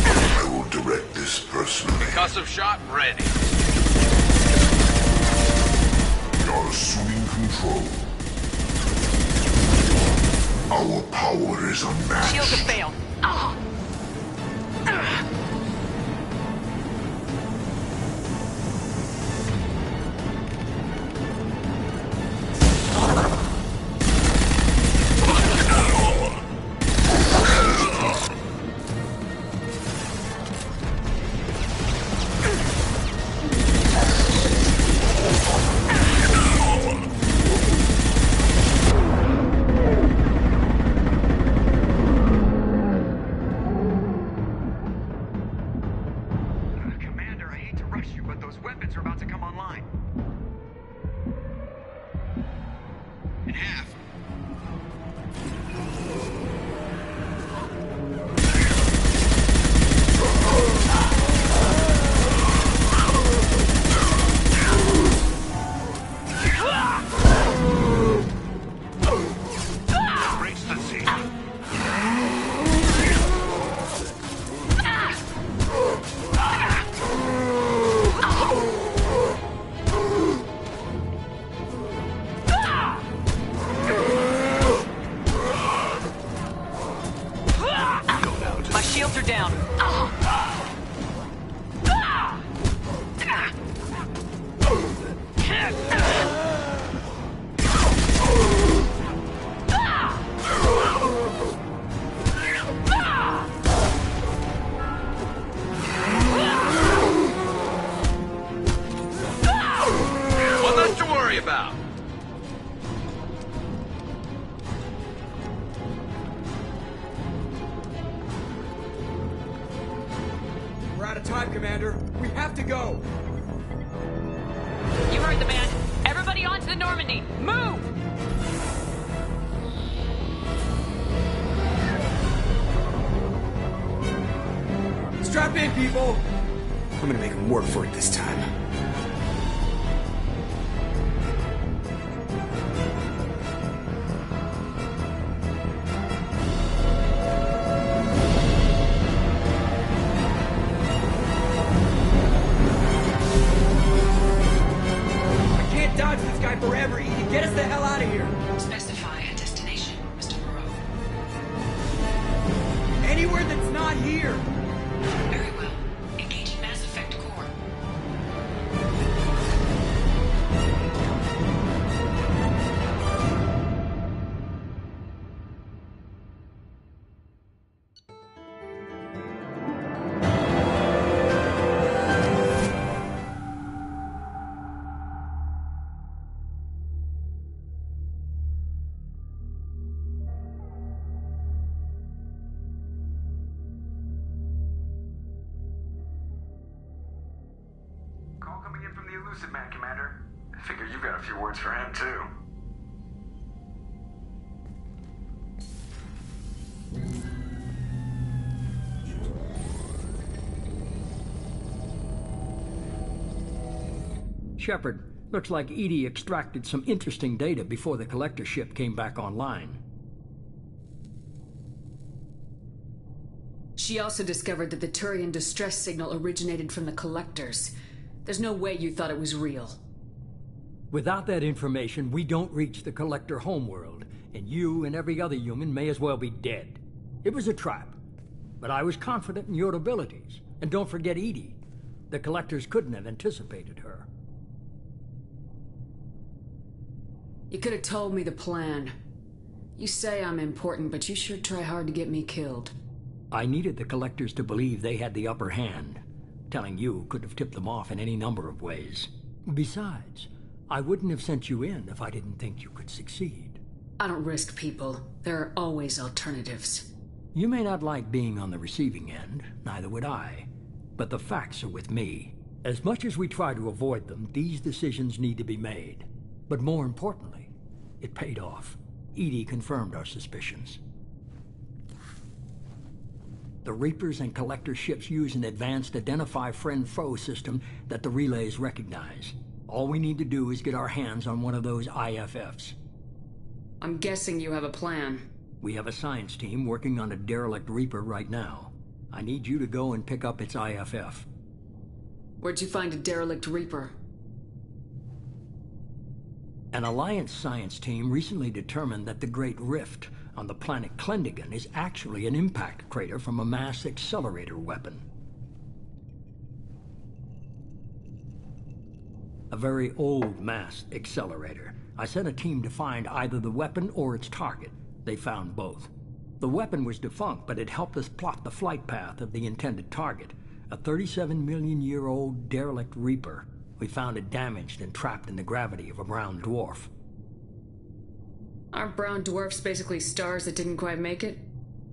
Speaker 6: I will direct this personally.
Speaker 9: Concussive shot ready.
Speaker 6: You're assuming control. Our power is unmatched.
Speaker 3: Shields have failed.
Speaker 5: We're out of time, Commander. We have to go.
Speaker 3: You heard the man. Everybody onto the Normandy. Move!
Speaker 5: Strap in, people. I'm gonna make them work for it this time. Forever, Edie. Get us the hell out of here.
Speaker 4: Specify a destination, Mr. Moreau.
Speaker 5: Anywhere that's not here.
Speaker 4: Very well. Engaging Mass Effect core.
Speaker 8: Elusive Man, Commander. I figure you've got a few words for him, too.
Speaker 12: Shepard, looks like EDI extracted some interesting data before the Collector ship came back online.
Speaker 3: She also discovered that the Turian distress signal originated from the Collectors. There's no way you thought it was real.
Speaker 12: Without that information, we don't reach the Collector homeworld, and you and every other human may as well be dead. It was a trap, but I was confident in your abilities. And don't forget EDI. The Collectors couldn't have anticipated her.
Speaker 3: You could have told me the plan. You say I'm important, but you sure try hard to get me killed.
Speaker 12: I needed the Collectors to believe they had the upper hand. Telling you could have tipped them off in any number of ways. Besides, I wouldn't have sent you in if I didn't think you could succeed.
Speaker 3: I don't risk people. There are always alternatives.
Speaker 12: You may not like being on the receiving end, neither would I. But the facts are with me. As much as we try to avoid them, these decisions need to be made. But more importantly, it paid off. EDI confirmed our suspicions. The Reapers and Collector ships use an advanced Identify Friend-Foe system that the relays recognize. All we need to do is get our hands on one of those IFFs.
Speaker 3: I'm guessing you have a plan.
Speaker 12: We have a science team working on a derelict Reaper right now. I need you to go and pick up its IFF.
Speaker 3: Where'd you find a derelict Reaper?
Speaker 12: An Alliance science team recently determined that the Great Rift on the planet Klendagon is actually an impact crater from a mass accelerator weapon. A very old mass accelerator. I sent a team to find either the weapon or its target. They found both. The weapon was defunct, but it helped us plot the flight path of the intended target, a 37-million-year-old derelict Reaper. We found it damaged and trapped in the gravity of a brown dwarf.
Speaker 3: Aren't brown dwarfs basically stars that didn't quite make it?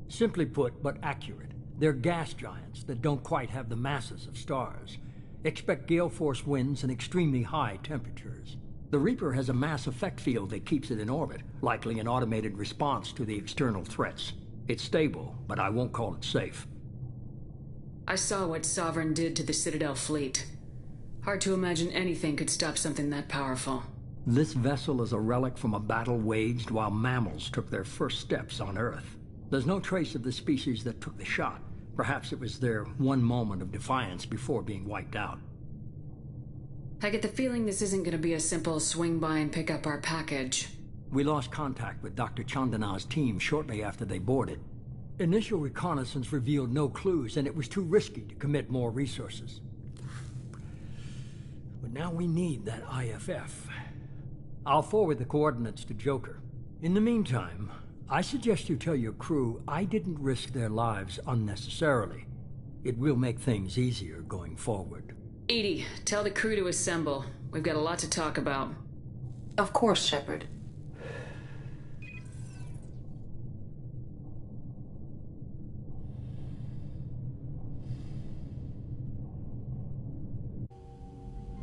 Speaker 12: Simply put, but accurate. They're gas giants that don't quite have the masses of stars. Expect gale force winds and extremely high temperatures. The Reaper has a mass effect field that keeps it in orbit, likely an automated response to the external threats. It's stable, but I won't call it safe.
Speaker 3: I saw what Sovereign did to the Citadel fleet. Hard to imagine anything could stop something that powerful.
Speaker 12: This vessel is a relic from a battle waged while mammals took their first steps on Earth. There's no trace of the species that took the shot. Perhaps it was their one moment of defiance before being wiped out.
Speaker 3: I get the feeling this isn't going to be a simple swing by and pick up our package.
Speaker 12: We lost contact with Dr. Chandana's team shortly after they boarded. Initial reconnaissance revealed no clues, and it was too risky to commit more resources. But now we need that IFF. I'll forward the coordinates to Joker. In the meantime, I suggest you tell your crew I didn't risk their lives unnecessarily. It will make things easier going forward.
Speaker 3: EDI, tell the crew to assemble. We've got a lot to talk about.
Speaker 4: Of course, Shepard.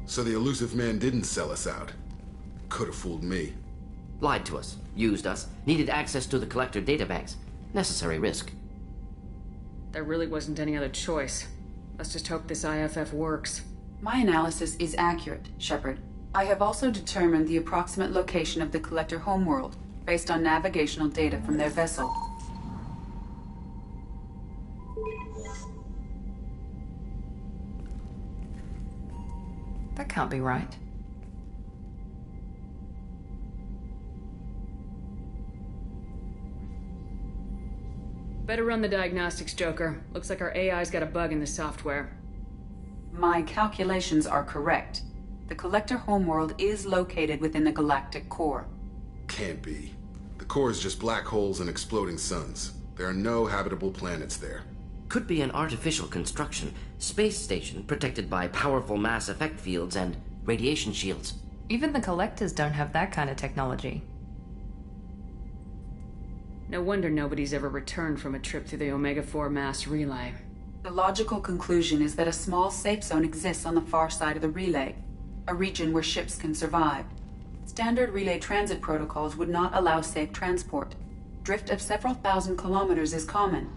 Speaker 17: So the Elusive Man didn't sell us out. Could have fooled me.
Speaker 19: Lied to us, used us, needed access to the Collector databanks. Necessary risk.
Speaker 3: There really wasn't any other choice. Let's just hope this IFF works.
Speaker 4: My analysis is accurate, Shepard. I have also determined the approximate location of the Collector homeworld, based on navigational data from their vessel. That can't be right.
Speaker 3: Better run the diagnostics, Joker. Looks like our AI's got a bug in the software.
Speaker 4: My calculations are correct. The Collector homeworld is located within the galactic core.
Speaker 17: Can't be. The core is just black holes and exploding suns. There are no habitable planets there.
Speaker 19: Could be an artificial construction, space station protected by powerful mass effect fields and radiation shields.
Speaker 1: Even the Collectors don't have that kind of technology.
Speaker 3: No wonder nobody's ever returned from a trip through the Omega-4 mass relay.
Speaker 4: The logical conclusion is that a small safe zone exists on the far side of the relay. a region where ships can survive. Standard relay transit protocols would not allow safe transport. Drift of several thousand kilometers is common,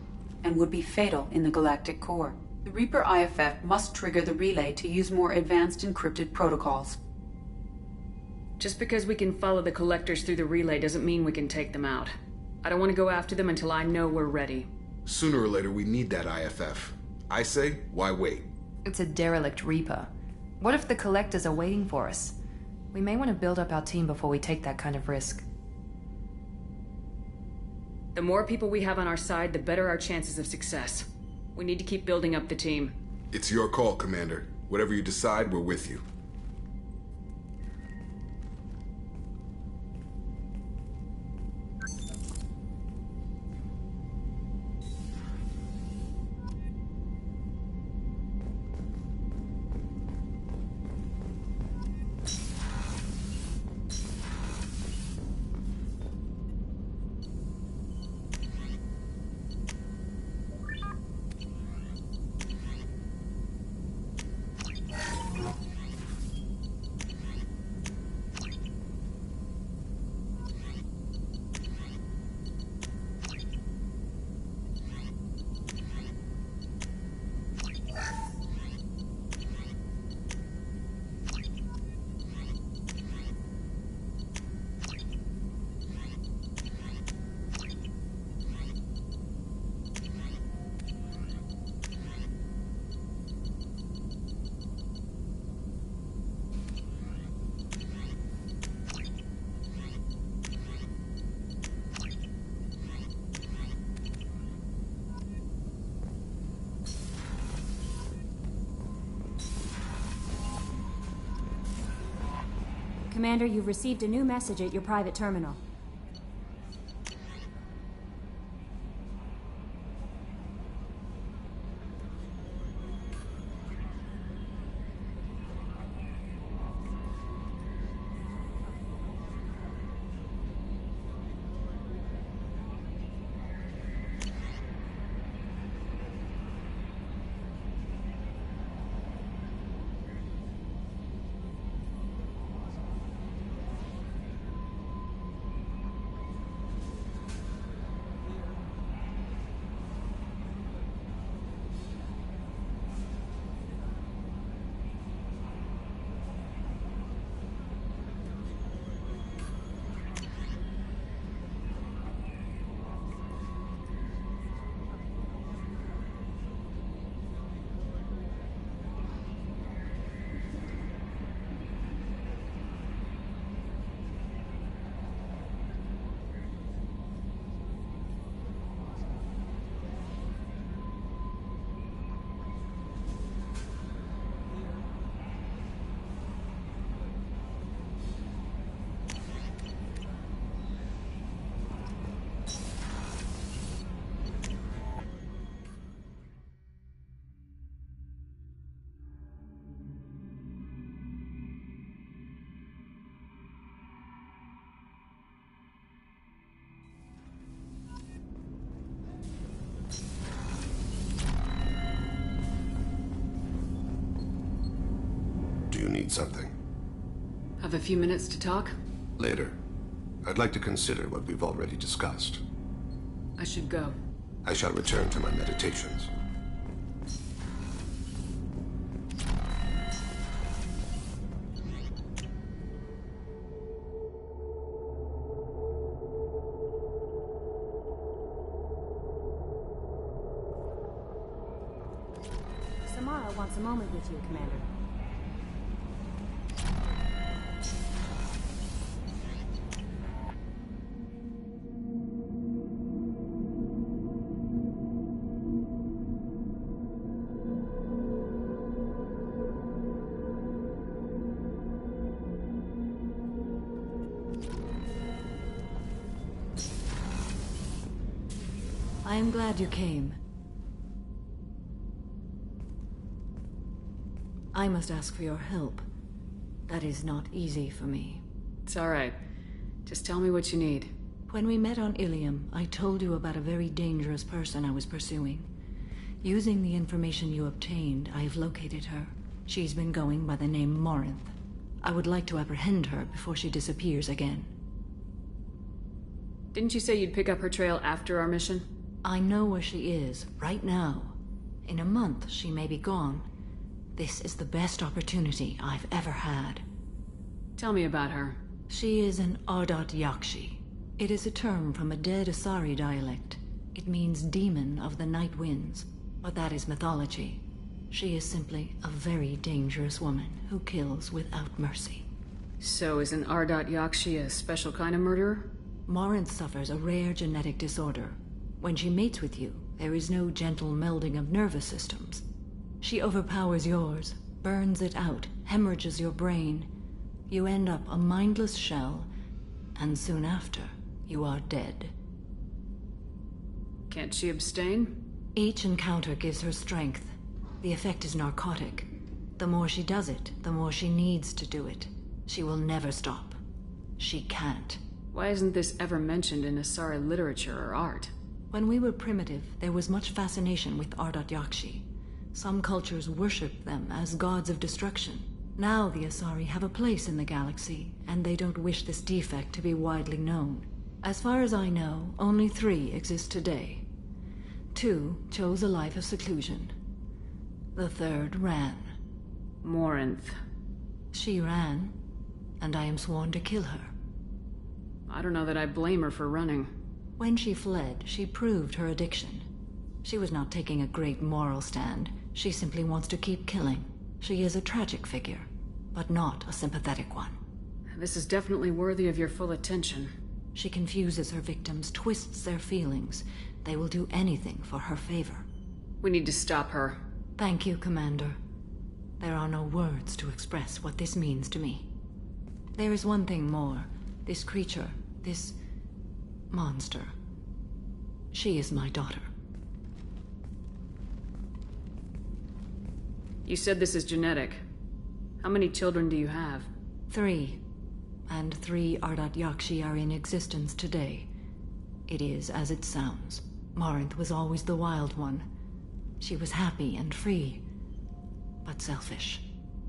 Speaker 4: and would be fatal in the galactic core. The Reaper IFF must trigger the relay to use more advanced encrypted protocols.
Speaker 3: Just because we can follow the Collectors through the relay doesn't mean we can take them out. I don't want to go after them until I know we're ready.
Speaker 17: Sooner or later, we need that IFF. I say, why wait?
Speaker 1: It's a derelict Reaper. What if the Collectors are waiting for us? We may want to build up our team before we take that kind of risk.
Speaker 3: The more people we have on our side, the better our chances of success. We need to keep building up the team.
Speaker 17: It's your call, Commander. Whatever you decide, we're with you.
Speaker 7: Commander, you've received a new message at your private terminal.
Speaker 6: Do you need something?
Speaker 3: Have a few minutes to talk?
Speaker 6: Later. I'd like to consider what we've already discussed.
Speaker 3: I should go.
Speaker 6: I shall return to my meditations.
Speaker 7: Samara wants a moment with you, Commander.
Speaker 2: I am glad you came. I must ask for your help. That is not easy for me.
Speaker 3: It's all right. Just tell me what you need.
Speaker 2: When we met on Ilium, I told you about a very dangerous person I was pursuing. Using the information you obtained, I have located her. She's been going by the name Morinth. I would like to apprehend her before she disappears again.
Speaker 3: Didn't you say you'd pick up her trail after our mission?
Speaker 2: I know where she is, right now. In a month, she may be gone. This is the best opportunity I've ever had.
Speaker 3: Tell me about her.
Speaker 2: She is an Ardat Yakshi. It is a term from a dead Asari dialect. It means demon of the night winds, but that is mythology. She is simply a very dangerous woman who kills without mercy.
Speaker 3: So is an Ardat Yakshi a special kind of murderer?
Speaker 2: Morinth suffers a rare genetic disorder. When she mates with you, there is no gentle melding of nervous systems. She overpowers yours, burns it out, hemorrhages your brain. You end up a mindless shell, and soon after, you are dead.
Speaker 3: Can't she abstain?
Speaker 2: Each encounter gives her strength. The effect is narcotic. The more she does it, the more she needs to do it. She will never stop. She can't.
Speaker 3: Why isn't this ever mentioned in Asari literature or art?
Speaker 2: When we were primitive, there was much fascination with Ardat Yakshi. Some cultures worshipped them as gods of destruction. Now the Asari have a place in the galaxy, and they don't wish this defect to be widely known. As far as I know, only 3 exist today. 2 chose a life of seclusion. The 3rd ran.
Speaker 3: Morinth.
Speaker 2: She ran, and I am sworn to kill her.
Speaker 3: I don't know that I blame her for running.
Speaker 2: When she fled, she proved her addiction. She was not taking a great moral stand. She simply wants to keep killing. She is a tragic figure, but not a sympathetic one.
Speaker 3: This is definitely worthy of your full attention.
Speaker 2: She confuses her victims, twists their feelings. They will do anything for her favor.
Speaker 3: We need to stop her.
Speaker 2: Thank you, Commander. There are no words to express what this means to me. There is one thing more. This creature, this monster. She is my daughter.
Speaker 3: You said this is genetic. How many children do you have?
Speaker 2: 3. And 3 Ardat Yakshi are in existence today. It is as it sounds. Morinth was always the wild one. She was happy and free, but selfish.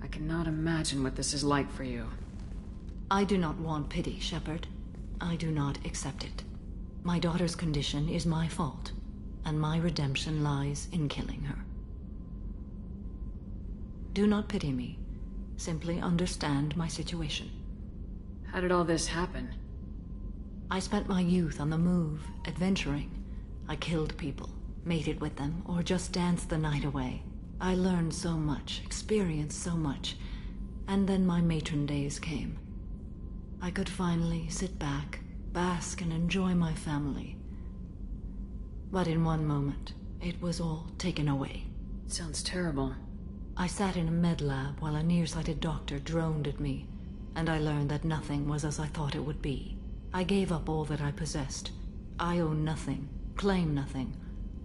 Speaker 3: I cannot imagine what this is like for you.
Speaker 2: I do not want pity, Shepard. I do not accept it. My daughter's condition is my fault, and my redemption lies in killing her. Do not pity me. Simply understand my situation.
Speaker 3: How did all this happen?
Speaker 2: I spent my youth on the move, adventuring. I killed people, mated with them, or just danced the night away. I learned so much, experienced so much, and then my matron days came. I could finally sit back, bask and enjoy my family. But in one moment, it was all taken away.
Speaker 3: Sounds terrible.
Speaker 2: I sat in a med lab while a nearsighted doctor droned at me, and I learned that nothing was as I thought it would be. I gave up all that I possessed. I own nothing, claim nothing.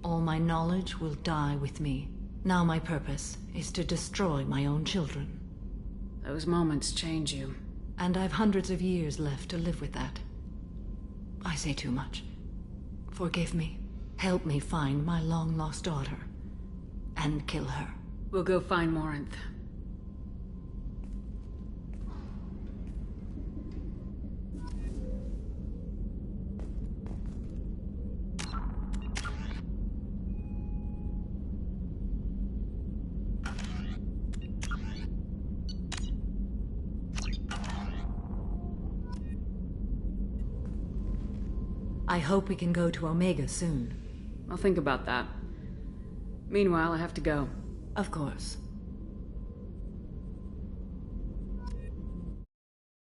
Speaker 2: All my knowledge will die with me. Now my purpose is to destroy my own children.
Speaker 3: Those moments change you.
Speaker 2: And I've hundreds of years left to live with that. I say too much. Forgive me. Help me find my long-lost daughter. And kill her.
Speaker 3: We'll go find Morinth.
Speaker 2: I hope we can go to Omega soon.
Speaker 3: I'll think about that. Meanwhile, I have to go.
Speaker 2: Of course.